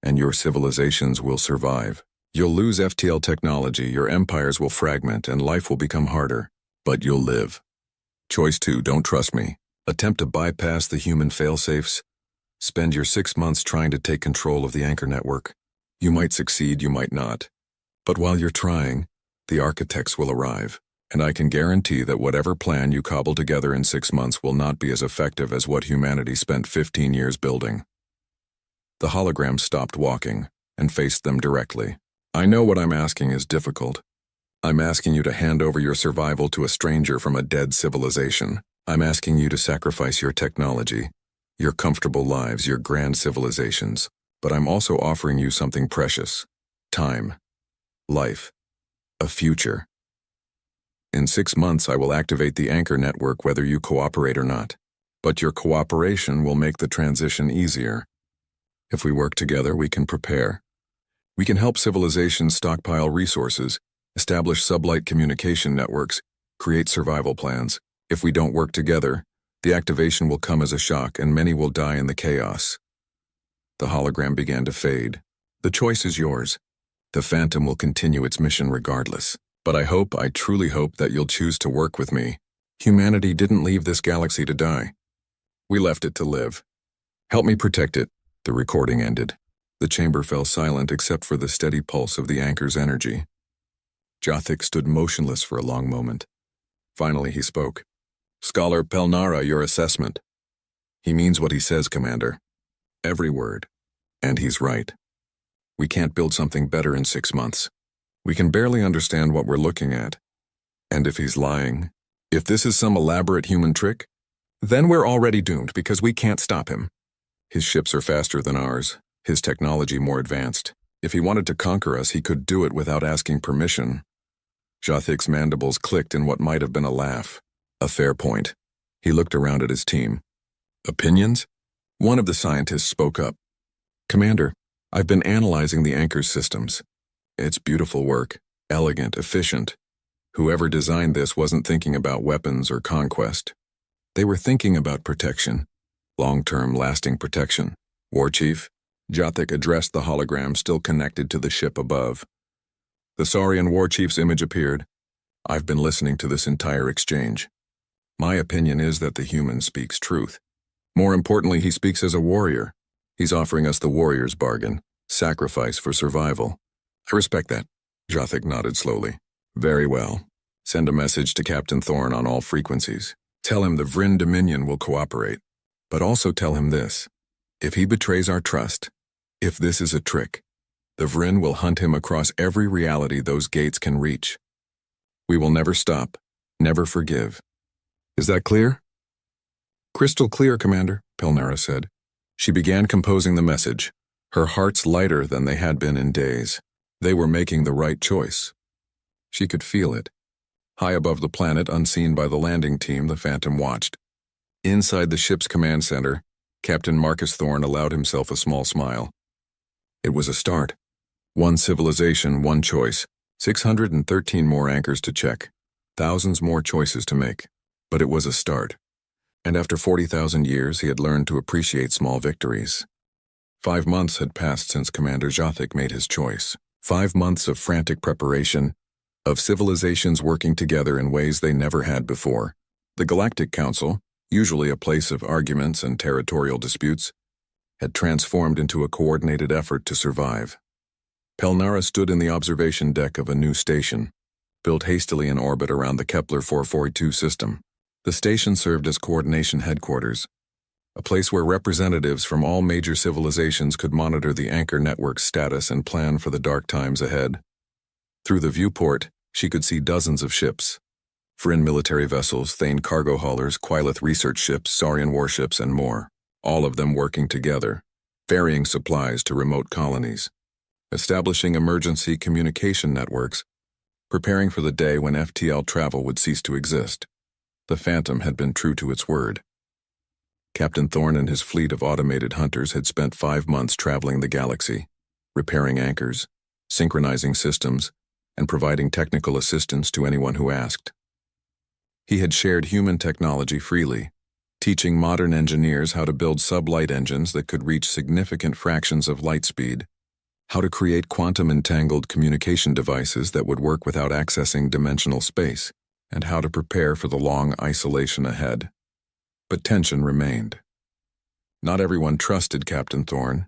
and your civilizations will survive. You'll lose FTL technology, your empires will fragment, and life will become harder. But you'll live. Choice 2, don't trust me. Attempt to bypass the human failsafes. Spend your 6 months trying to take control of the anchor network. You might succeed, you might not. But while you're trying, the architects will arrive, and I can guarantee that whatever plan you cobble together in 6 months will not be as effective as what humanity spent 15 years building. The hologram stopped walking and faced them directly. I know what I'm asking is difficult. I'm asking you to hand over your survival to a stranger from a dead civilization. I'm asking you to sacrifice your technology, your comfortable lives, your grand civilizations. But I'm also offering you something precious. Time. Life. A future. In 6 months, I will activate the anchor network whether you cooperate or not. But your cooperation will make the transition easier. If we work together, we can prepare. We can help civilizations stockpile resources, establish sublight communication networks, create survival plans. If we don't work together, the activation will come as a shock and many will die in the chaos. The hologram began to fade. The choice is yours. The Phantom will continue its mission regardless. But I truly hope that you'll choose to work with me. Humanity didn't leave this galaxy to die. We left it to live. Help me protect it. The recording ended. The chamber fell silent except for the steady pulse of the anchor's energy. Jothic stood motionless for a long moment. Finally he spoke. Scholar Pelnara, your assessment. He means what he says, Commander. Every word. And he's right. We can't build something better in 6 months. We can barely understand what we're looking at. And if he's lying, if this is some elaborate human trick, then we're already doomed because we can't stop him. His ships are faster than ours, his technology more advanced. If he wanted to conquer us, he could do it without asking permission. Jothic's mandibles clicked in what might have been a laugh. A fair point. He looked around at his team. Opinions? One of the scientists spoke up. Commander, I've been analyzing the anchor's systems. It's beautiful work, elegant, efficient. Whoever designed this wasn't thinking about weapons or conquest. They were thinking about protection. Long-term, lasting protection. War Chief, Jothic addressed the hologram still connected to the ship above. The Saurian War Chief's image appeared. I've been listening to this entire exchange. My opinion is that the human speaks truth. More importantly, he speaks as a warrior. He's offering us the warrior's bargain, sacrifice for survival. I respect that. Jothic nodded slowly. Very well. Send a message to Captain Thorne on all frequencies. Tell him the Vryn Dominion will cooperate. But also tell him this. If he betrays our trust, if this is a trick, the Vryn will hunt him across every reality those gates can reach. We will never stop, never forgive. Is that clear? Crystal clear, Commander, Pelnara said. She began composing the message, her hearts lighter than they had been in days. They were making the right choice. She could feel it. High above the planet, unseen by the landing team, the Phantom watched. Inside the ship's command center, Captain Marcus Thorne allowed himself a small smile. It was a start. One civilization, one choice. 613 more anchors to check. Thousands more choices to make. But it was a start. And after 40,000 years, he had learned to appreciate small victories. 5 months had passed since Commander Jothic made his choice. 5 months of frantic preparation, of civilizations working together in ways they never had before. The Galactic Council, usually a place of arguments and territorial disputes, had transformed into a coordinated effort to survive. Pelnara stood in the observation deck of a new station, built hastily in orbit around the Kepler 442 system. The station served as coordination headquarters, a place where representatives from all major civilizations could monitor the anchor network's status and plan for the dark times ahead. Through the viewport, she could see dozens of ships. Vryn military vessels, Thane cargo haulers, Quilith research ships, Saurian warships, and more. All of them working together, ferrying supplies to remote colonies, establishing emergency communication networks, preparing for the day when FTL travel would cease to exist. The Phantom had been true to its word. Captain Thorne and his fleet of automated hunters had spent 5 months traveling the galaxy, repairing anchors, synchronizing systems, and providing technical assistance to anyone who asked. He had shared human technology freely, teaching modern engineers how to build sublight engines that could reach significant fractions of light speed, how to create quantum-entangled communication devices that would work without accessing dimensional space, and how to prepare for the long isolation ahead. But tension remained. Not everyone trusted Captain Thorne.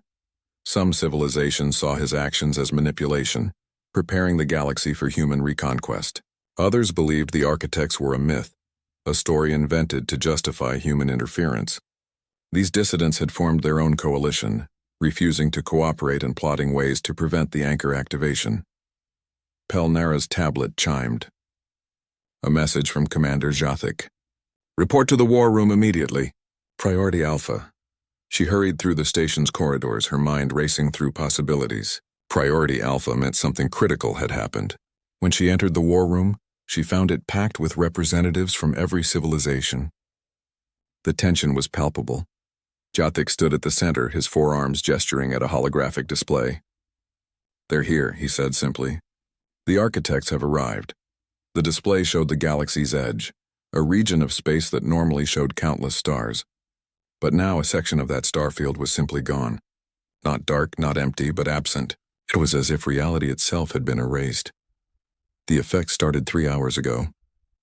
Some civilizations saw his actions as manipulation, preparing the galaxy for human reconquest. Others believed the architects were a myth, a story invented to justify human interference. These dissidents had formed their own coalition, refusing to cooperate and plotting ways to prevent the anchor activation. Pelnara's tablet chimed. A message from Commander Jathic. "Report to the war room immediately. Priority Alpha." She hurried through the station's corridors, her mind racing through possibilities. Priority Alpha meant something critical had happened. When she entered the war room, she found it packed with representatives from every civilization. The tension was palpable. Jathic stood at the center, his forearms gesturing at a holographic display. "They're here," he said simply. "The architects have arrived." The display showed the galaxy's edge, a region of space that normally showed countless stars. But now a section of that starfield was simply gone. Not dark, not empty, but absent. It was as if reality itself had been erased. "The effect started 3 hours ago,"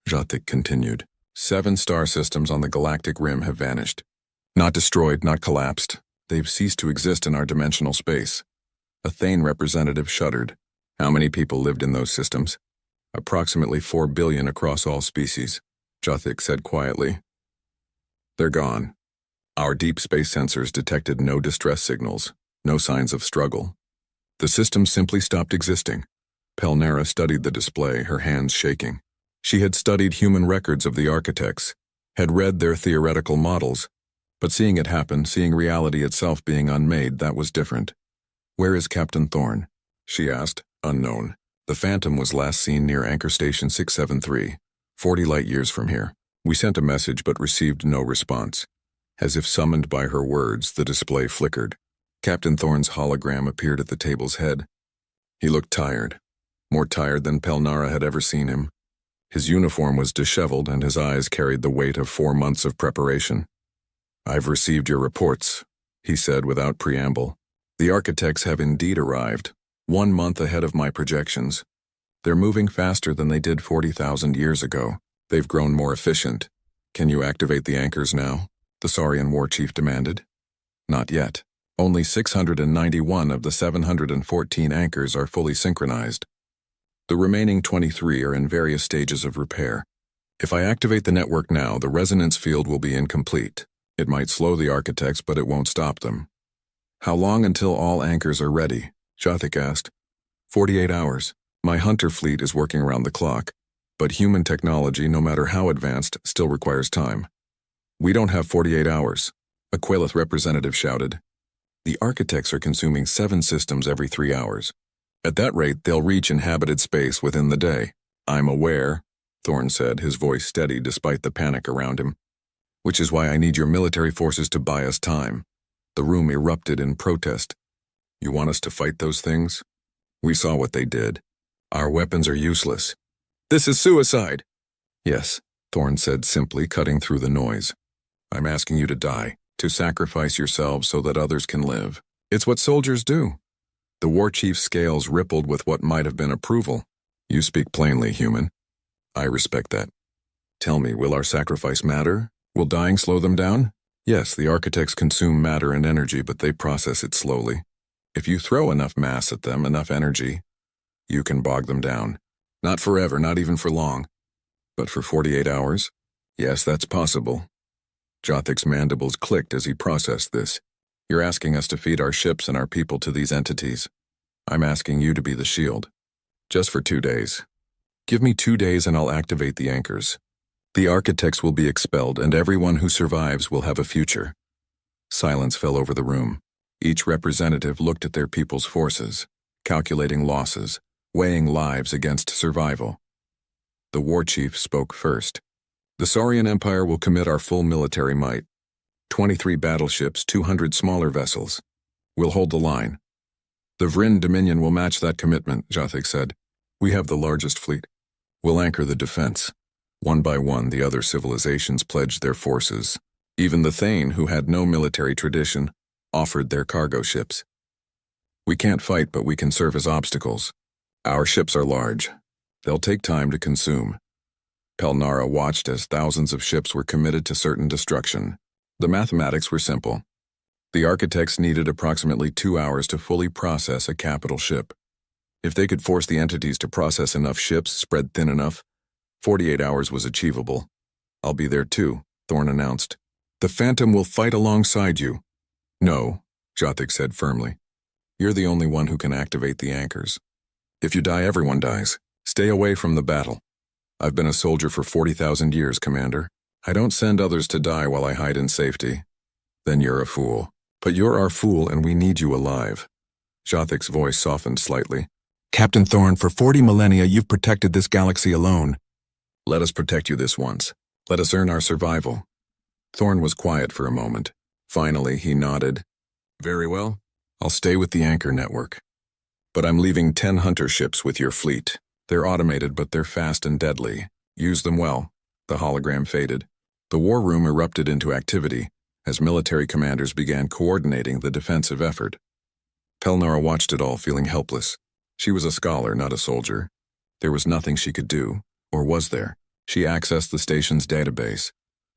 Jathic continued. 7 star systems on the galactic rim have vanished. Not destroyed, not collapsed. They've ceased to exist in our dimensional space. A Thane representative shuddered. How many people lived in those systems? Approximately 4 billion across all species, Jathic said quietly. They're gone. Our deep space sensors detected no distress signals, no signs of struggle. The system simply stopped existing. Pelnara studied the display, her hands shaking. She had studied human records of the architects, had read their theoretical models, but seeing it happen, seeing reality itself being unmade, that was different. "Where is Captain Thorne?" she asked, unknown. "The Phantom was last seen near Anchor Station 673, 40 light-years from here. We sent a message but received no response." As if summoned by her words, the display flickered. Captain Thorne's hologram appeared at the table's head. He looked tired, more tired than Pelnara had ever seen him. His uniform was disheveled and his eyes carried the weight of 4 months of preparation. "I've received your reports," he said without preamble. "The architects have indeed arrived, 1 month ahead of my projections. They're moving faster than they did 40,000 years ago. They've grown more efficient. Can you activate the anchors now?" the Saurian war chief demanded. "Not yet. Only 691 of the 714 anchors are fully synchronized. The remaining 23 are in various stages of repair. If I activate the network now, the resonance field will be incomplete. It might slow the architects, but it won't stop them." "How long until all anchors are ready?" Jathic asked. 48 hours. My hunter fleet is working around the clock, but human technology, no matter how advanced, still requires time." "We don't have 48 hours, a Quailith representative shouted. "The architects are consuming 7 systems every 3 hours. At that rate, they'll reach inhabited space within the day." "I'm aware," Thorne said, his voice steady despite the panic around him. "Which is why I need your military forces to buy us time." The room erupted in protest. "You want us to fight those things? We saw what they did. Our weapons are useless." "This is suicide." "Yes," Thorne said simply, cutting through the noise. "I'm asking you to die, to sacrifice yourselves so that others can live. It's what soldiers do." The war chief's scales rippled with what might have been approval. "You speak plainly, human. I respect that. Tell me, will our sacrifice matter? Will dying slow them down?" "Yes, the architects consume matter and energy, but they process it slowly. If you throw enough mass at them, enough energy, you can bog them down. Not forever, not even for long. But for 48 hours? Yes, that's possible." Jathic's mandibles clicked as he processed this. "You're asking us to feed our ships and our people to these entities. I'm asking you to be the shield. Just for 2 days. Give me 2 days and I'll activate the anchors. The architects will be expelled and everyone who survives will have a future." Silence fell over the room. Each representative looked at their people's forces, calculating losses, weighing lives against survival. The war chief spoke first. "The Saurian Empire will commit our full military might. 23 battleships, 200 smaller vessels. We'll hold the line. The Vryn Dominion will match that commitment, Jothik said. We have the largest fleet. We'll anchor the defense. One by one, the other civilizations pledged their forces. Even the Thane, who had no military tradition, offered their cargo ships. We can't fight, but we can serve as obstacles. Our ships are large. They'll take time to consume. Pelnara watched as thousands of ships were committed to certain destruction. The mathematics were simple. The architects needed approximately 2 hours to fully process a capital ship. If they could force the entities to process enough ships spread thin enough, 48 hours was achievable. I'll be there too, Thorn announced. The Phantom will fight alongside you. No, Jothik said firmly. You're the only one who can activate the anchors. If you die, everyone dies. Stay away from the battle. I've been a soldier for 40,000 years, Commander. I don't send others to die while I hide in safety. Then you're a fool. But you're our fool and we need you alive. Jothik's voice softened slightly. Captain Thorn, for 40 millennia you've protected this galaxy alone. Let us protect you this once. Let us earn our survival. Thorn was quiet for a moment. Finally, he nodded. Very well. I'll stay with the anchor network. But I'm leaving 10 hunter ships with your fleet. They're automated, but they're fast and deadly. Use them well. The hologram faded. The war room erupted into activity as military commanders began coordinating the defensive effort. Pelnara watched it all, feeling helpless. She was a scholar, not a soldier. There was nothing she could do, or was there? She accessed the station's database,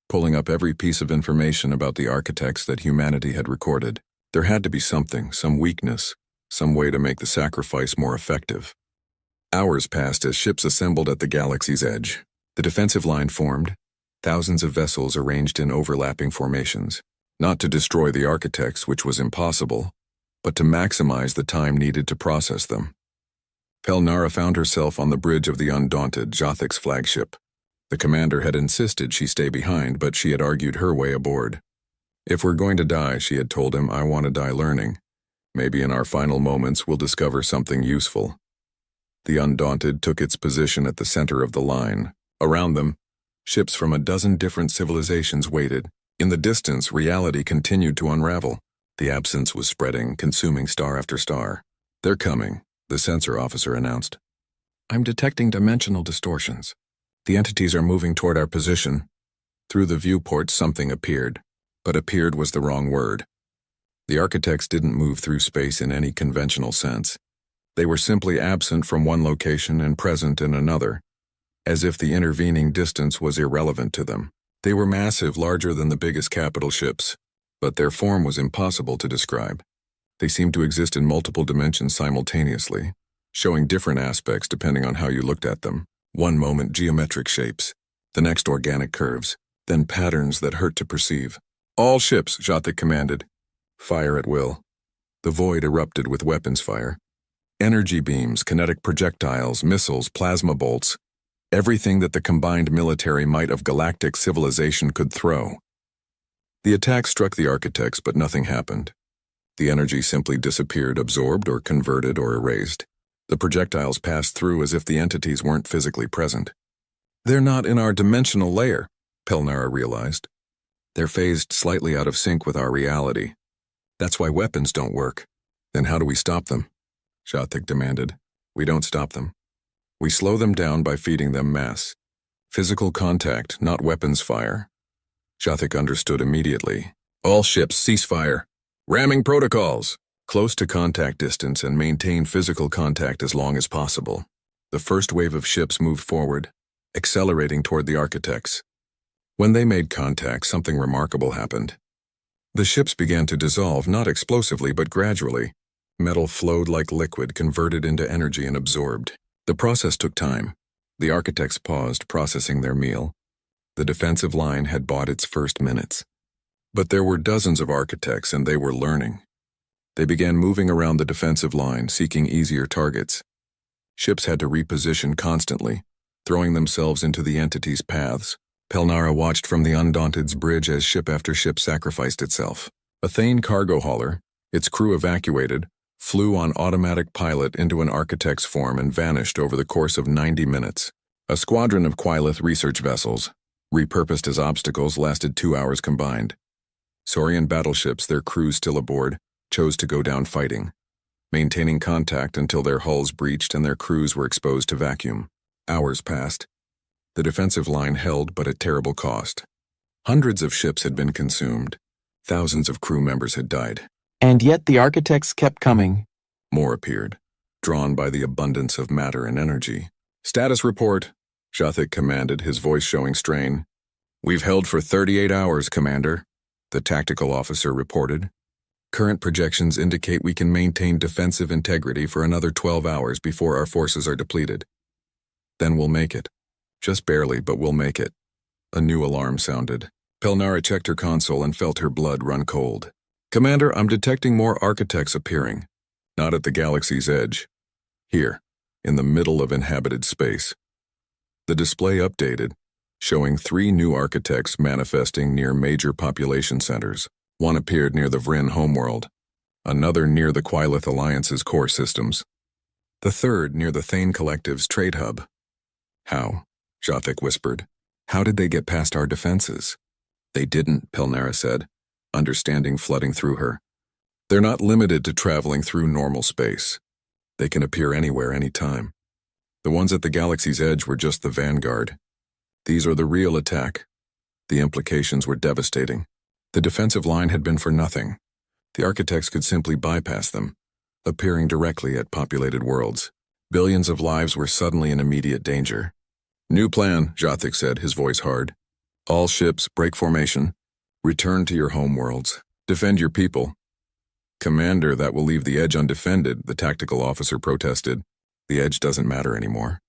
pulling up every piece of information about the architects that humanity had recorded. There had to be something, some weakness, some way to make the sacrifice more effective. Hours passed as ships assembled at the galaxy's edge. The defensive line formed, thousands of vessels arranged in overlapping formations, not to destroy the architects, which was impossible, but to maximize the time needed to process them. Pelnara found herself on the bridge of the Undaunted, Jothik's flagship. The commander had insisted she stay behind, but she had argued her way aboard. If we're going to die, she had told him, I want to die learning. Maybe in our final moments we'll discover something useful. The Undaunted took its position at the center of the line. Around them, ships from a dozen different civilizations waited. In the distance, reality continued to unravel. The absence was spreading, consuming star after star. They're coming, the sensor officer announced. I'm detecting dimensional distortions. The entities are moving toward our position. Through the viewport, something appeared. But appeared was the wrong word. The architects didn't move through space in any conventional sense. They were simply absent from one location and present in another, as if the intervening distance was irrelevant to them. They were massive, larger than the biggest capital ships, but their form was impossible to describe. They seemed to exist in multiple dimensions simultaneously, showing different aspects depending on how you looked at them. One moment geometric shapes, the next organic curves, then patterns that hurt to perceive. All ships, Jothik commanded. Fire at will. The void erupted with weapons fire. Energy beams, kinetic projectiles, missiles, plasma bolts. Everything that the combined military might of galactic civilization could throw. The attack struck the architects, but nothing happened. The energy simply disappeared, absorbed or converted or erased. The projectiles passed through as if the entities weren't physically present. They're not in our dimensional layer, Pelnara realized. They're phased slightly out of sync with our reality. That's why weapons don't work. Then how do we stop them? Jothik demanded. We don't stop them. We slow them down by feeding them mass. Physical contact, not weapons fire. Jothik understood immediately. All ships cease fire. Ramming protocols. Close to contact distance and maintain physical contact as long as possible. The first wave of ships moved forward, accelerating toward the architects. When they made contact, something remarkable happened. The ships began to dissolve, not explosively but gradually. Metal flowed like liquid, converted into energy and absorbed. The process took time. The architects paused, processing their meal. The defensive line had bought its first minutes. But there were dozens of architects and they were learning. They began moving around the defensive line, seeking easier targets. Ships had to reposition constantly, throwing themselves into the entity's paths. Pelnara watched from the Undaunted's bridge as ship after ship sacrificed itself. A Thane cargo hauler, its crew evacuated, flew on automatic pilot into an architect's form and vanished over the course of 90 minutes. A squadron of Quilith research vessels, repurposed as obstacles, lasted 2 hours combined. Saurian battleships, their crews still aboard, chose to go down fighting, maintaining contact until their hulls breached and their crews were exposed to vacuum. Hours passed. The defensive line held, but at terrible cost. Hundreds of ships had been consumed. Thousands of crew members had died. And yet the architects kept coming. More appeared, drawn by the abundance of matter and energy. "Status report," Jathik commanded, his voice showing strain. "We've held for 38 hours, Commander," the tactical officer reported. "Current projections indicate we can maintain defensive integrity for another 12 hours before our forces are depleted. Then we'll make it. Just barely, but we'll make it." A new alarm sounded. Pelnara checked her console and felt her blood run cold. "Commander, I'm detecting more architects appearing. Not at the galaxy's edge. Here, in the middle of inhabited space." The display updated, showing 3 new architects manifesting near major population centers. One appeared near the Vryn homeworld, another near the Quilith Alliance's core systems, the third near the Thane Collective's trade hub. "How?" Jathik whispered. "How did they get past our defenses?" "They didn't," Pelnara said, understanding flooding through her. "They're not limited to traveling through normal space. They can appear anywhere, anytime. The ones at the galaxy's edge were just the vanguard. These are the real attack." The implications were devastating. The defensive line had been for nothing. The architects could simply bypass them, appearing directly at populated worlds. Billions of lives were suddenly in immediate danger. "New plan," Jathik said, his voice hard. "All ships, break formation. Return to your homeworlds. Defend your people." "Commander, that will leave the edge undefended," the tactical officer protested. "The edge doesn't matter anymore."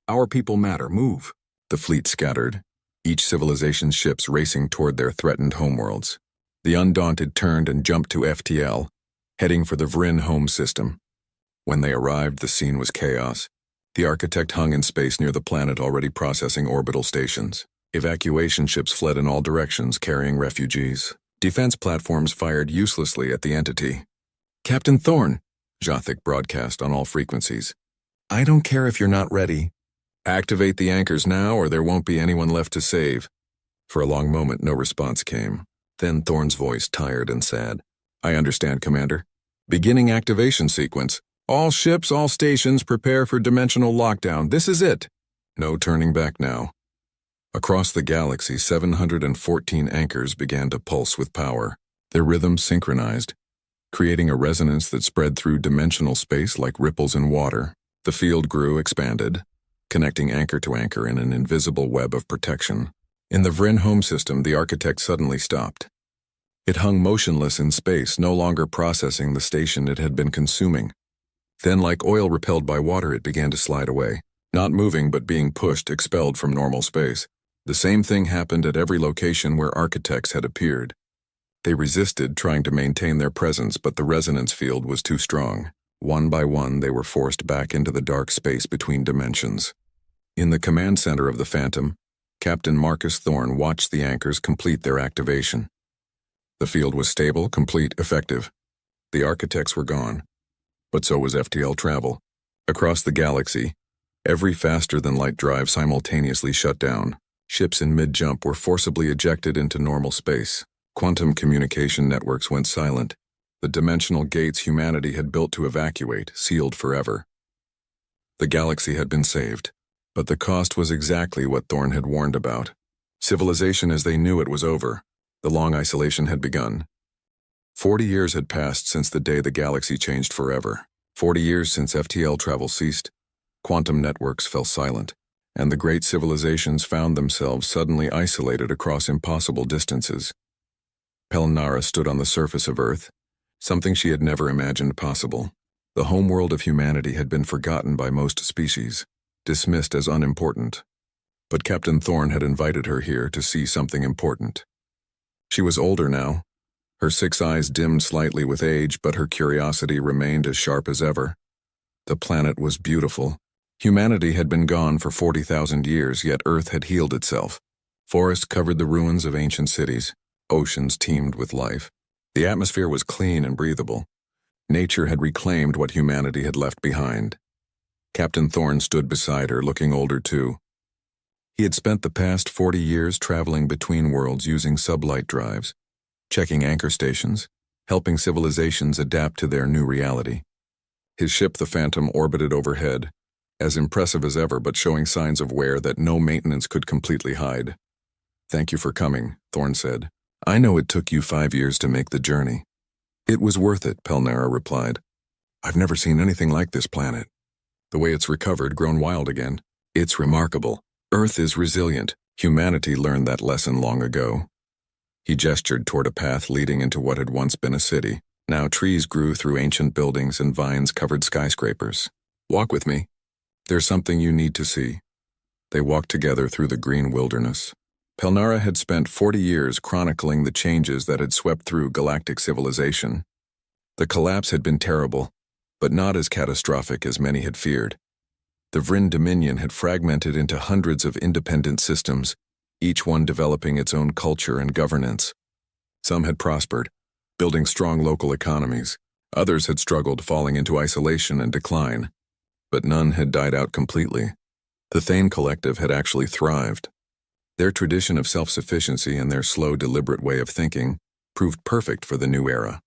"Our people matter. Move." The fleet scattered, each civilization's ships racing toward their threatened homeworlds. The Undaunted turned and jumped to FTL, heading for the Vryn home system. When they arrived, the scene was chaos. The architect hung in space near the planet, already processing orbital stations. Evacuation ships fled in all directions, carrying refugees. Defense platforms fired uselessly at the entity. "Captain Thorne," Jathik broadcast on all frequencies. "I don't care if you're not ready. Activate the anchors now or there won't be anyone left to save." For a long moment, no response came. Then Thorne's voice, tired and sad. "I understand, Commander. Beginning activation sequence. All ships, all stations, prepare for dimensional lockdown. This is it. No turning back now." Across the galaxy, 714 anchors began to pulse with power, their rhythms synchronized, creating a resonance that spread through dimensional space like ripples in water. The field grew, expanded, connecting anchor to anchor in an invisible web of protection. In the Vryn home system, the architect suddenly stopped. It hung motionless in space, no longer processing the station it had been consuming. Then, like oil repelled by water, it began to slide away, not moving but being pushed, expelled from normal space. The same thing happened at every location where architects had appeared. They resisted, trying to maintain their presence, but the resonance field was too strong. One by one, they were forced back into the dark space between dimensions. In the command center of the Phantom, Captain Marcus Thorne watched the anchors complete their activation. The field was stable, complete, effective. The architects were gone. But so was FTL travel. Across the galaxy, every faster-than-light drive simultaneously shut down. Ships in mid-jump were forcibly ejected into normal space. Quantum communication networks went silent. The dimensional gates humanity had built to evacuate, sealed forever. The galaxy had been saved, but the cost was exactly what Thorne had warned about. Civilization as they knew it was over. The long isolation had begun. 40 years had passed since the day the galaxy changed forever. 40 years since FTL travel ceased. Quantum networks fell silent, and the great civilizations found themselves suddenly isolated across impossible distances. Pelnara stood on the surface of Earth, something she had never imagined possible. The homeworld of humanity had been forgotten by most species, dismissed as unimportant. But Captain Thorne had invited her here to see something important. She was older now. Her 6 eyes dimmed slightly with age, but her curiosity remained as sharp as ever. The planet was beautiful. Humanity had been gone for 40,000 years, yet Earth had healed itself. Forests covered the ruins of ancient cities. Oceans teemed with life. The atmosphere was clean and breathable. Nature had reclaimed what humanity had left behind. Captain Thorne stood beside her, looking older too. He had spent the past 40 years traveling between worlds using sublight drives. checking anchor stations, helping civilizations adapt to their new reality. His ship, the Phantom, orbited overhead, as impressive as ever but showing signs of wear that no maintenance could completely hide. "Thank you for coming," Thorne said. "I know it took you 5 years to make the journey." "It was worth it," Pelnara replied. "I've never seen anything like this planet. The way it's recovered, grown wild again. It's remarkable. Earth is resilient. Humanity learned that lesson long ago." He gestured toward a path leading into what had once been a city. Now trees grew through ancient buildings and vines covered skyscrapers. "Walk with me. There's something you need to see." They walked together through the green wilderness. Pelnara had spent 40 years chronicling the changes that had swept through galactic civilization. The collapse had been terrible, but not as catastrophic as many had feared. The Vryn Dominion had fragmented into hundreds of independent systems, each one developing its own culture and governance. Some had prospered, building strong local economies. Others had struggled, falling into isolation and decline. But none had died out completely. The Thane Collective had actually thrived. Their tradition of self-sufficiency and their slow, deliberate way of thinking proved perfect for the new era.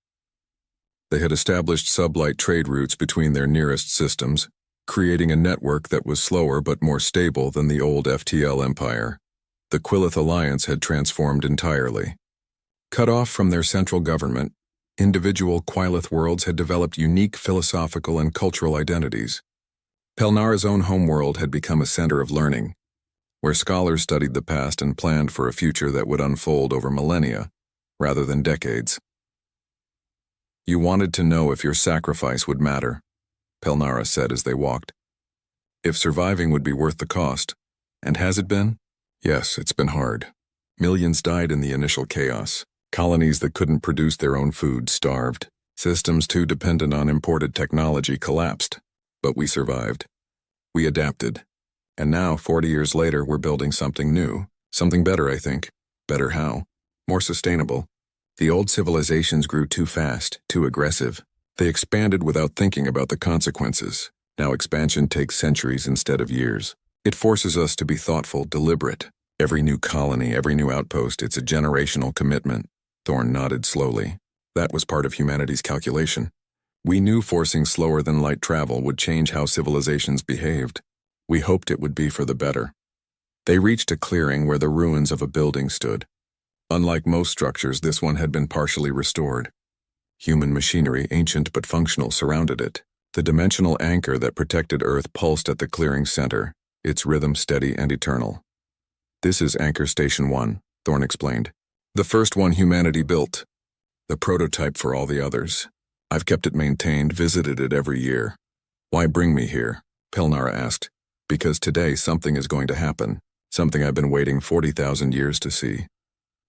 They had established sublight trade routes between their nearest systems, creating a network that was slower but more stable than the old FTL empire. The Quillith Alliance had transformed entirely. Cut off from their central government, individual Quillith worlds had developed unique philosophical and cultural identities. Pelnara's own homeworld had become a center of learning, where scholars studied the past and planned for a future that would unfold over millennia, rather than decades. "You wanted to know if your sacrifice would matter," Pelnara said as they walked. "If surviving would be worth the cost. And has it been? Yes, it's been hard. Millions died in the initial chaos. Colonies that couldn't produce their own food starved. Systems too dependent on imported technology collapsed. But we survived. We adapted. And now, 40 years later, we're building something new. Something better, I think. Better how? More sustainable. The old civilizations grew too fast, too aggressive. They expanded without thinking about the consequences. Now expansion takes centuries instead of years. It forces us to be thoughtful, deliberate. Every new colony, every new outpost, it's a generational commitment." Thorne nodded slowly. That was part of humanity's calculation. We knew forcing slower than light travel would change how civilizations behaved. We hoped it would be for the better. They reached a clearing where the ruins of a building stood. Unlike most structures, this one had been partially restored. Human machinery, ancient but functional, surrounded it. The dimensional anchor that protected Earth pulsed at the clearing's center, its rhythm steady and eternal. "This is Anchor Station 1, Thorne explained. "The first one humanity built. The prototype for all the others. I've kept it maintained, visited it every year." "Why bring me here?" Pelnara asked. "Because today something is going to happen. Something I've been waiting 40,000 years to see."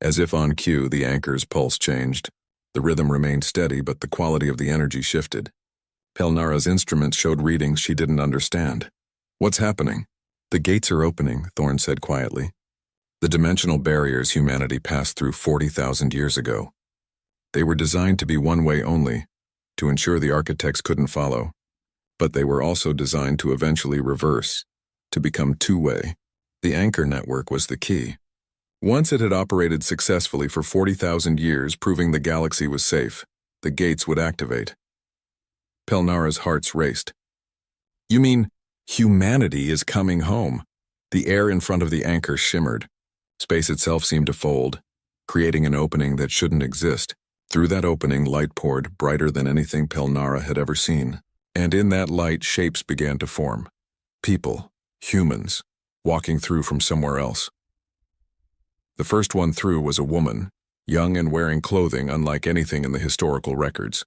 As if on cue, the anchor's pulse changed. The rhythm remained steady, but the quality of the energy shifted. Pelnara's instruments showed readings she didn't understand. "What's happening?" "The gates are opening," Thorne said quietly. "The dimensional barriers humanity passed through 40,000 years ago. They were designed to be one-way only, to ensure the architects couldn't follow. But they were also designed to eventually reverse, to become two-way. The anchor network was the key. Once it had operated successfully for 40,000 years, proving the galaxy was safe, the gates would activate." Pelnara's hearts raced. "You mean humanity is coming home?" The air in front of the anchor shimmered. Space itself seemed to fold, creating an opening that shouldn't exist. Through that opening, light poured, brighter than anything Pelnara had ever seen. And in that light, shapes began to form. People, humans, walking through from somewhere else. The first one through was a woman, young and wearing clothing unlike anything in the historical records.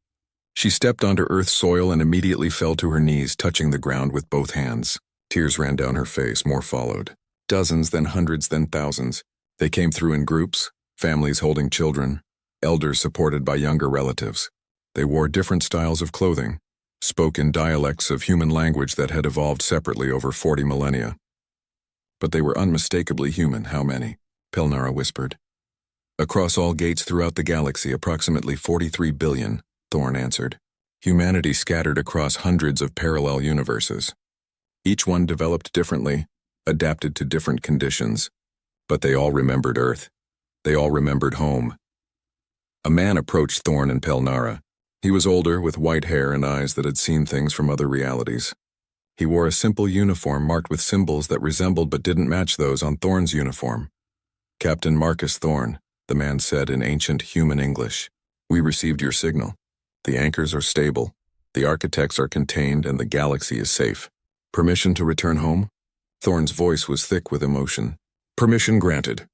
She stepped onto Earth's soil and immediately fell to her knees, touching the ground with both hands. Tears ran down her face, more followed. Dozens, then hundreds, then thousands. They came through in groups, families holding children, elders supported by younger relatives. They wore different styles of clothing, spoke in dialects of human language that had evolved separately over 40 millennia. But they were unmistakably human. How many? Pelnara whispered. "Across all gates throughout the galaxy, approximately 43 billion, Thorne answered. Humanity scattered across hundreds of parallel universes. Each one developed differently, adapted to different conditions. But they all remembered Earth. They all remembered home. A man approached Thorn and Pelnara. He was older, with white hair and eyes that had seen things from other realities. He wore a simple uniform marked with symbols that resembled but didn't match those on Thorn's uniform. "Captain Marcus Thorn," the man said in ancient human English. "We received your signal. The anchors are stable, the architects are contained, and the galaxy is safe. Permission to return home?" Thorn's voice was thick with emotion. "Permission granted.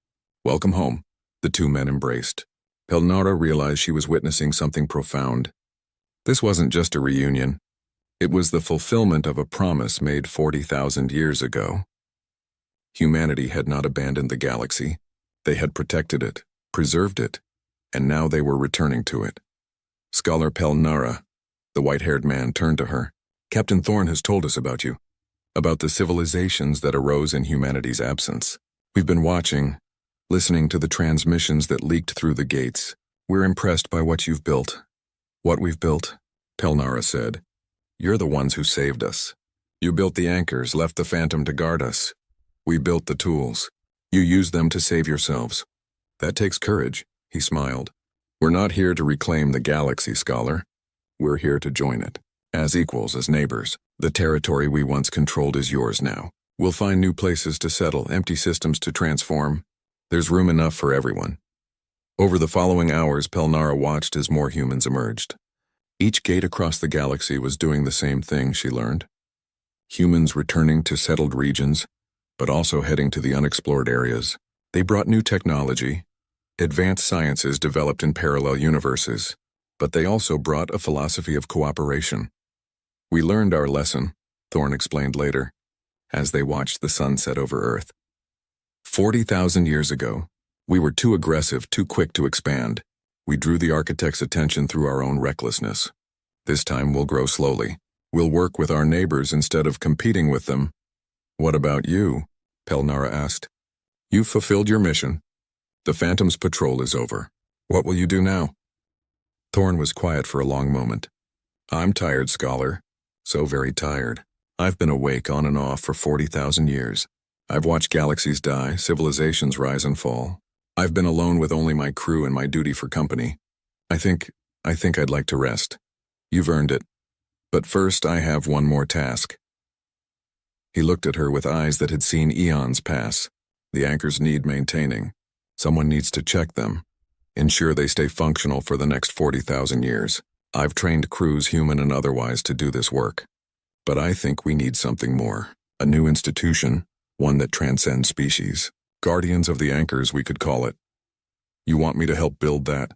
Welcome home." The two men embraced. Pelnara realized she was witnessing something profound. This wasn't just a reunion. It was the fulfillment of a promise made 40,000 years ago. Humanity had not abandoned the galaxy. They had protected it, preserved it, and now they were returning to it. "Scholar Pelnara," the white-haired man turned to her. "Captain Thorn has told us about you, about the civilizations that arose in humanity's absence. We've been watching, listening to the transmissions that leaked through the gates. We're impressed by what you've built." "What we've built?" Pelnara said. "You're the ones who saved us. You built the anchors, left the Phantom to guard us. We built the tools. You used them to save yourselves. That takes courage," he smiled. "We're not here to reclaim the galaxy, Scholar. We're here to join it, as equals, as neighbors. The territory we once controlled is yours now. We'll find new places to settle, empty systems to transform. There's room enough for everyone." Over the following hours, Pelnara watched as more humans emerged. Each gate across the galaxy was doing the same thing, she learned. Humans returning to settled regions, but also heading to the unexplored areas. They brought new technology, advanced sciences developed in parallel universes, but they also brought a philosophy of cooperation. "We learned our lesson," Thorn explained later, as they watched the sun set over Earth. 40,000 years ago, we were too aggressive, too quick to expand. We drew the architect's attention through our own recklessness. This time we'll grow slowly. We'll work with our neighbors instead of competing with them. "What about you?" Pelnara asked. "You've fulfilled your mission. The Phantom's patrol is over. What will you do now?" Thorn was quiet for a long moment. "I'm tired, Scholar. So very tired. I've been awake on and off for 40,000 years. I've watched galaxies die, civilizations rise and fall. I've been alone with only my crew and my duty for company. I think I'd like to rest. You've earned it. But first I have one more task." He looked at her with eyes that had seen eons pass. "The anchors need maintaining. Someone needs to check them, ensure they stay functional for the next 40,000 years. I've trained crews, human and otherwise, to do this work. But I think we need something more. A new institution, one that transcends species. Guardians of the anchors, we could call it. You want me to help build that?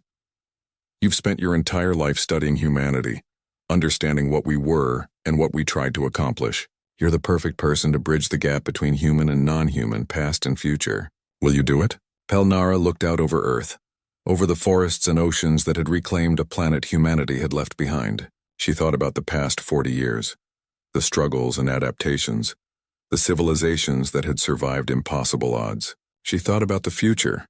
You've spent your entire life studying humanity, understanding what we were and what we tried to accomplish. You're the perfect person to bridge the gap between human and non-human, past and future. Will you do it?" Pelnara looked out over Earth, over the forests and oceans that had reclaimed a planet humanity had left behind. She thought about the past 40 years, the struggles and adaptations, the civilizations that had survived impossible odds. She thought about the future,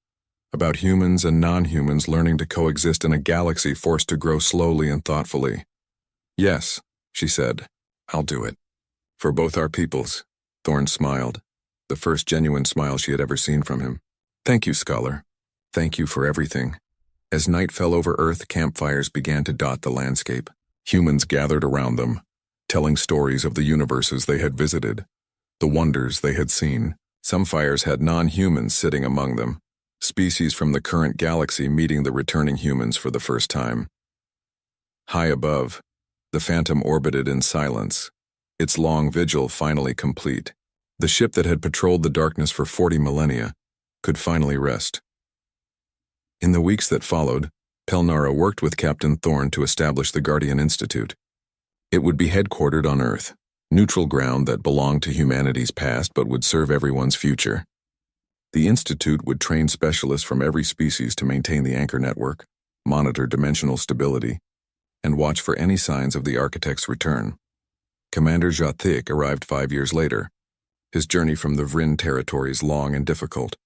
about humans and non-humans learning to coexist in a galaxy forced to grow slowly and thoughtfully. "Yes," she said, "I'll do it. For both our peoples." Thorn smiled, the first genuine smile she had ever seen from him. "Thank you, Scholar. Thank you for everything." As night fell over Earth, campfires began to dot the landscape. Humans gathered around them, telling stories of the universes they had visited, the wonders they had seen. Some fires had non-humans sitting among them, species from the current galaxy meeting the returning humans for the first time. High above, the Phantom orbited in silence, its long vigil finally complete. The ship that had patrolled the darkness for 40 millennia could finally rest. In the weeks that followed, Pelnara worked with Captain Thorn to establish the Guardian Institute. It would be headquartered on Earth, neutral ground that belonged to humanity's past but would serve everyone's future. The Institute would train specialists from every species to maintain the anchor network, monitor dimensional stability, and watch for any signs of the architect's return. Commander Jathic arrived 5 years later, his journey from the Vryn territories long and difficult.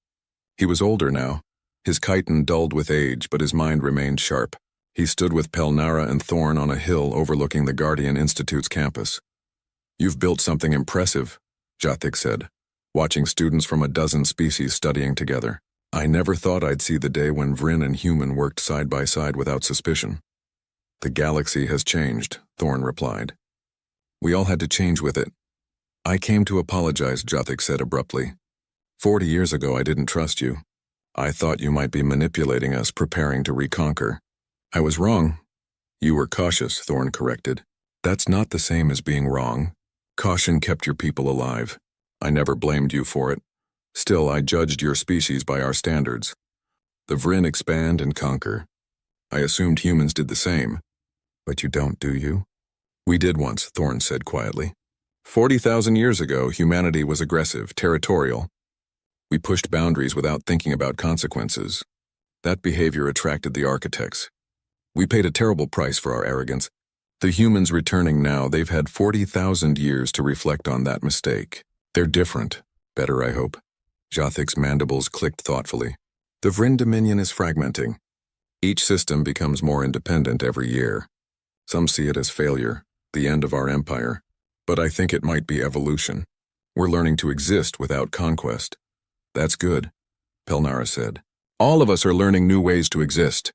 He was older now, his chitin dulled with age, but his mind remained sharp. He stood with Pelnara and Thorn on a hill overlooking the Guardian Institute's campus. "You've built something impressive," Jathic said, watching students from a dozen species studying together. I never thought I'd see the day when Vryn and human worked side by side without suspicion. The galaxy has changed, Thorn replied. We all had to change with it. I came to apologize, Jothik said abruptly. 40 years ago I didn't trust you. I thought you might be manipulating us, preparing to reconquer. I was wrong. You were cautious, Thorn corrected. That's not the same as being wrong. Caution kept your people alive. I never blamed you for it. Still, I judged your species by our standards. The Vryn expand and conquer. I assumed humans did the same. But you don't, do you? We did once, Thorn said quietly. 40,000 years ago, humanity was aggressive, territorial. We pushed boundaries without thinking about consequences. That behavior attracted the architects. We paid a terrible price for our arrogance. The humans returning now, they've had 40,000 years to reflect on that mistake. They're different. Better, I hope. Jothik's mandibles clicked thoughtfully. The Vryn Dominion is fragmenting. Each system becomes more independent every year. Some see it as failure, the end of our empire. But I think it might be evolution. We're learning to exist without conquest. That's good, Pelnara said. All of us are learning new ways to exist.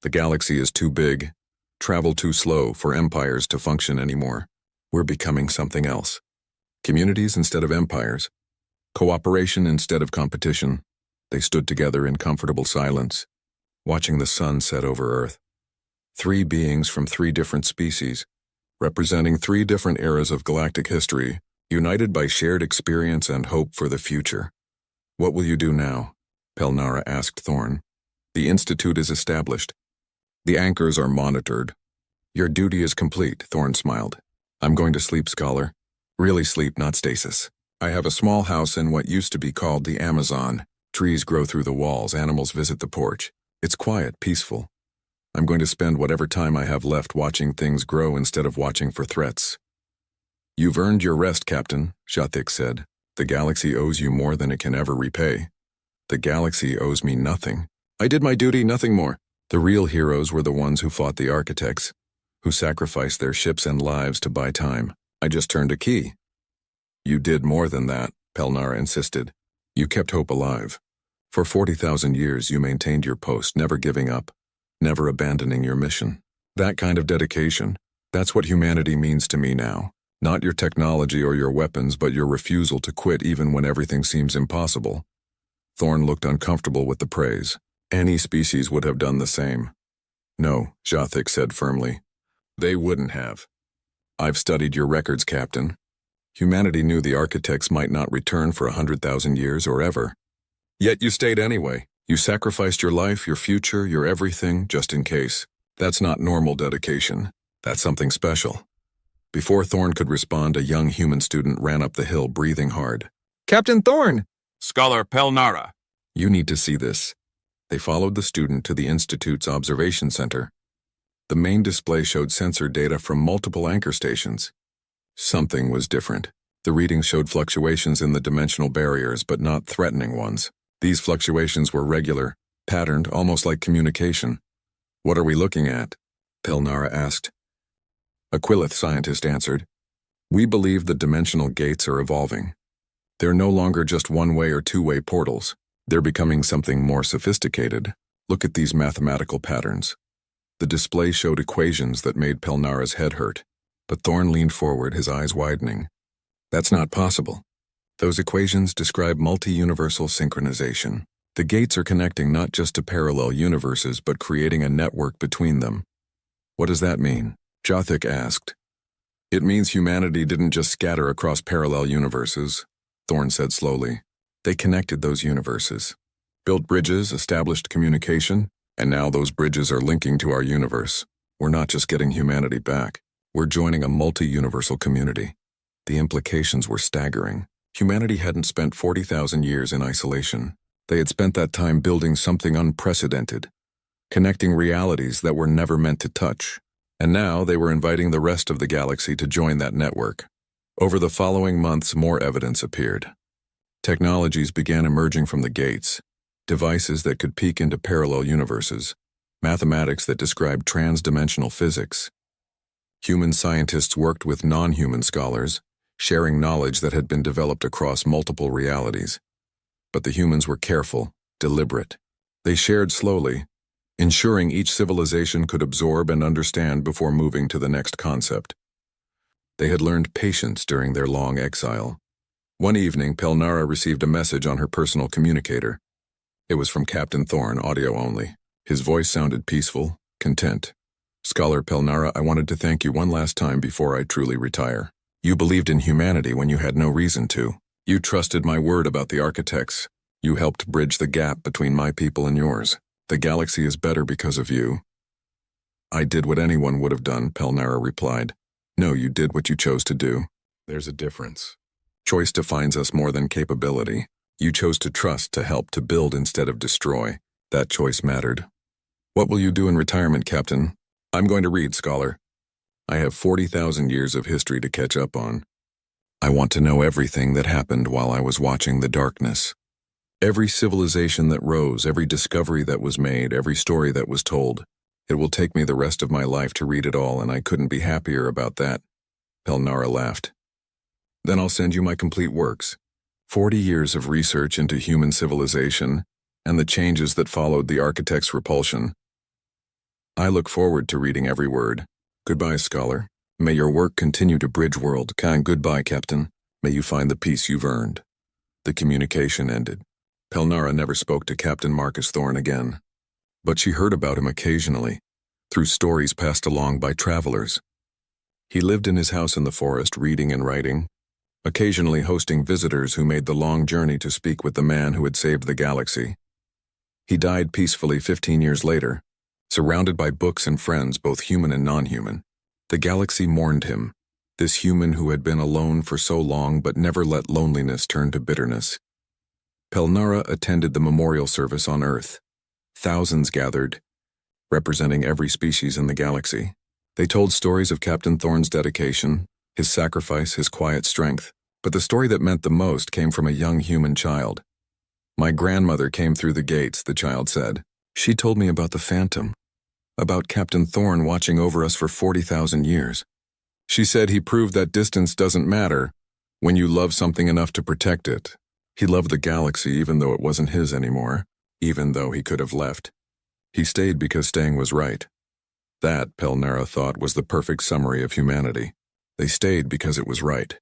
The galaxy is too big, travel too slow for empires to function anymore. We're becoming something else. Communities instead of empires. Cooperation instead of competition. They stood together in comfortable silence, watching the sun set over Earth. 3 beings from 3 different species, representing 3 different eras of galactic history, united by shared experience and hope for the future. What will you do now? Pelnara asked Thorn. The Institute is established. The anchors are monitored. Your duty is complete, Thorn smiled. I'm going to sleep, Scholar. Really sleep, not stasis. I have a small house in what used to be called the Amazon. Trees grow through the walls, animals visit the porch. It's quiet, peaceful. I'm going to spend whatever time I have left watching things grow instead of watching for threats. You've earned your rest, Captain, Jothik said. The galaxy owes you more than it can ever repay. The galaxy owes me nothing. I did my duty, nothing more. The real heroes were the ones who fought the architects, who sacrificed their ships and lives to buy time. I just turned a key. You did more than that, Pelnara insisted. You kept hope alive. For 40,000 years you maintained your post, never giving up, never abandoning your mission. That kind of dedication, that's what humanity means to me now. Not your technology or your weapons, but your refusal to quit even when everything seems impossible. Thorn looked uncomfortable with the praise. Any species would have done the same. No, Jothik said firmly. They wouldn't have. I've studied your records, Captain. Humanity knew the architects might not return for 100,000 years or ever. Yet you stayed anyway. You sacrificed your life, your future, your everything, just in case. That's not normal dedication. That's something special. Before Thorn could respond, a young human student ran up the hill, breathing hard. Captain Thorn! Scholar Pelnara. You need to see this. They followed the student to the Institute's observation center. The main display showed sensor data from multiple anchor stations. Something was different. The readings showed fluctuations in the dimensional barriers, but not threatening ones. These fluctuations were regular, patterned, almost like communication. What are we looking at? Pelnara asked. A Quillith scientist answered. We believe the dimensional gates are evolving. They're no longer just one-way or two-way portals. They're becoming something more sophisticated. Look at these mathematical patterns. The display showed equations that made Pelnara's head hurt, but Thorn leaned forward, his eyes widening. That's not possible. Those equations describe multi-universal synchronization. The gates are connecting not just to parallel universes, but creating a network between them. What does that mean? Jothik asked. It means humanity didn't just scatter across parallel universes, Thorn said slowly. They connected those universes, built bridges, established communication, and now those bridges are linking to our universe. We're not just getting humanity back. We're joining a multi-universal community. The implications were staggering. Humanity hadn't spent 40,000 years in isolation. They had spent that time building something unprecedented, connecting realities that were never meant to touch. And now they were inviting the rest of the galaxy to join that network. Over the following months, more evidence appeared. Technologies began emerging from the gates, devices that could peek into parallel universes, mathematics that described trans-dimensional physics. Human scientists worked with non-human scholars, sharing knowledge that had been developed across multiple realities. But the humans were careful, deliberate. They shared slowly, ensuring each civilization could absorb and understand before moving to the next concept. They had learned patience during their long exile. One evening, Pelnara received a message on her personal communicator. It was from Captain Thorne, audio only. His voice sounded peaceful, content. Scholar Pelnara, I wanted to thank you one last time before I truly retire. You believed in humanity when you had no reason to. You trusted my word about the architects. You helped bridge the gap between my people and yours. The galaxy is better because of you. I did what anyone would have done, Pelnara replied. No, you did what you chose to do. There's a difference. Choice defines us more than capability. You chose to trust, to help, to build instead of destroy. That choice mattered. What will you do in retirement, Captain? I'm going to read, Scholar. I have 40,000 years of history to catch up on. I want to know everything that happened while I was watching the darkness. Every civilization that rose, every discovery that was made, every story that was told. It will take me the rest of my life to read it all, and I couldn't be happier about that. Pelnara laughed. Then I'll send you my complete works. 40 years of research into human civilization and the changes that followed the architect's repulsion. I look forward to reading every word. Goodbye, Scholar. May your work continue to bridge world. Goodbye, Captain. May you find the peace you've earned. The communication ended. Pelnara never spoke to Captain Marcus Thorne again. But she heard about him occasionally, through stories passed along by travelers. He lived in his house in the forest, reading and writing, occasionally hosting visitors who made the long journey to speak with the man who had saved the galaxy. He died peacefully 15 years later, surrounded by books and friends, both human and non-human. The galaxy mourned him, this human who had been alone for so long but never let loneliness turn to bitterness. Pelnara attended the memorial service on Earth. Thousands gathered, representing every species in the galaxy. They told stories of Captain Thorne's dedication, his sacrifice, his quiet strength. But the story that meant the most came from a young human child. My grandmother came through the gates, the child said. She told me about the Phantom, about Captain Thorne watching over us for 40,000 years. She said he proved that distance doesn't matter when you love something enough to protect it. He loved the galaxy even though it wasn't his anymore, even though he could have left. He stayed because staying was right. That, Pelnara thought, was the perfect summary of humanity. They stayed because it was right.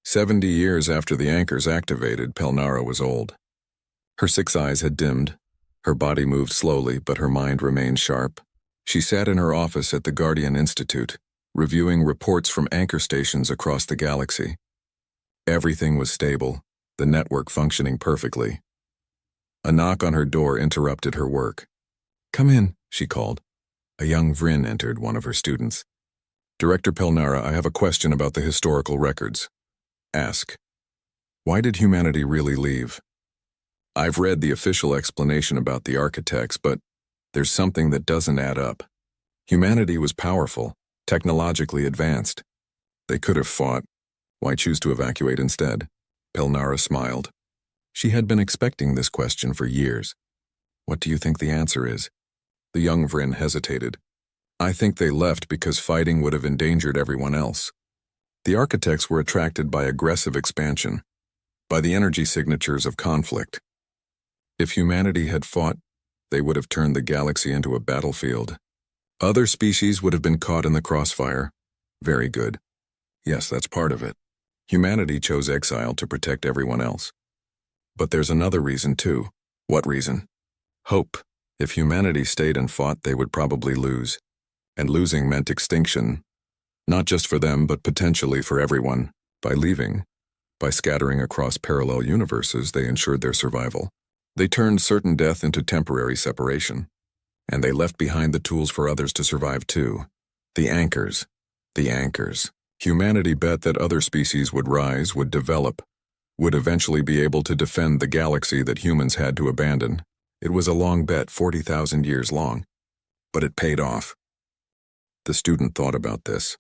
70 years after the anchors activated, Pelnara was old. Her 6 eyes had dimmed. Her body moved slowly, but her mind remained sharp. She sat in her office at the Guardian Institute, reviewing reports from anchor stations across the galaxy. Everything was stable, the network functioning perfectly. A knock on her door interrupted her work. Come in, she called. A young Vryn entered, one of her students. Director Pelnara, I have a question about the historical records. Ask. Why did humanity really leave? I've read the official explanation about the architects, but there's something that doesn't add up. Humanity was powerful, technologically advanced. They could have fought. Why choose to evacuate instead? Pelnara smiled. She had been expecting this question for years. What do you think the answer is? The young Vryn hesitated. I think they left because fighting would have endangered everyone else. The architects were attracted by aggressive expansion, by the energy signatures of conflict. If humanity had fought, they would have turned the galaxy into a battlefield. Other species would have been caught in the crossfire. Very good. Yes, that's part of it. Humanity chose exile to protect everyone else. But there's another reason too. What reason? Hope. If humanity stayed and fought, they would probably lose. And losing meant extinction. Not just for them, but potentially for everyone. By leaving, by scattering across parallel universes, they ensured their survival. They turned certain death into temporary separation. And they left behind the tools for others to survive too. The anchors. The anchors. Humanity bet that other species would rise, would develop, would eventually be able to defend the galaxy that humans had to abandon. It was a long bet, 40,000 years long. But it paid off. The student thought about this.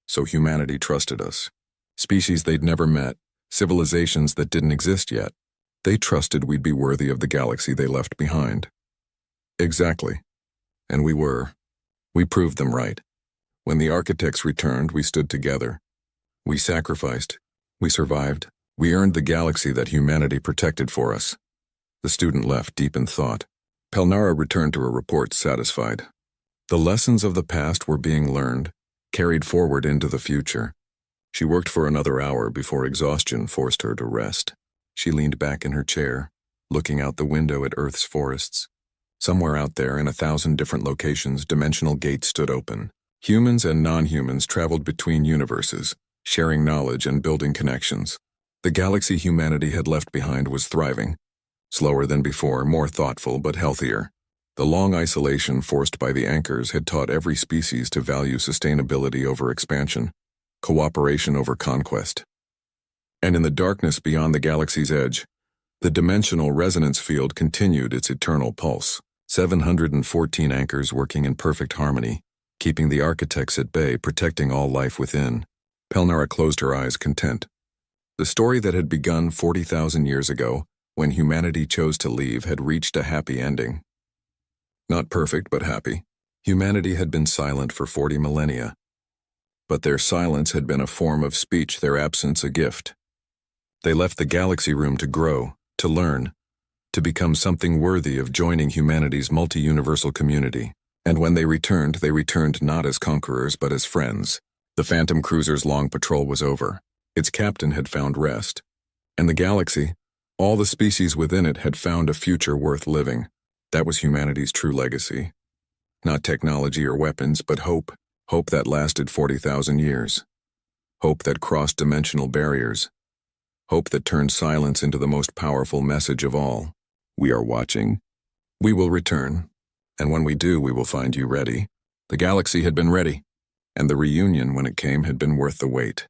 So humanity trusted us. Species they'd never met, civilizations that didn't exist yet. They trusted we'd be worthy of the galaxy they left behind. Exactly. And we were. We proved them right. When the architects returned, we stood together. We sacrificed. We survived. We earned the galaxy that humanity protected for us. The student left deep in thought. Pelnara returned to her report satisfied. The lessons of the past were being learned, carried forward into the future. She worked for another hour before exhaustion forced her to rest. She leaned back in her chair, looking out the window at Earth's forests. Somewhere out there, in 1,000 different locations, dimensional gates stood open. Humans and non-humans traveled between universes, sharing knowledge and building connections. The galaxy humanity had left behind was thriving. Slower than before, more thoughtful but healthier. The long isolation forced by the anchors had taught every species to value sustainability over expansion, cooperation over conquest. And in the darkness beyond the galaxy's edge, the dimensional resonance field continued its eternal pulse. 714 anchors working in perfect harmony, keeping the architects at bay, protecting all life within. Pelnara closed her eyes, content. The story that had begun 40,000 years ago, when humanity chose to leave, had reached a happy ending. Not perfect, but happy. Humanity had been silent for 40 millennia. But their silence had been a form of speech, their absence a gift. They left the galaxy room to grow, to learn, to become something worthy of joining humanity's multi-universal community. And when they returned not as conquerors but as friends. The Phantom Cruiser's long patrol was over. Its captain had found rest. And the galaxy, all the species within it, had found a future worth living. That was humanity's true legacy. Not technology or weapons, but hope. Hope that lasted 40,000 years. Hope that crossed dimensional barriers. Hope that turned silence into the most powerful message of all. We are watching. We will return. And when we do, we will find you ready. The galaxy had been ready. And the reunion, when it came, had been worth the wait.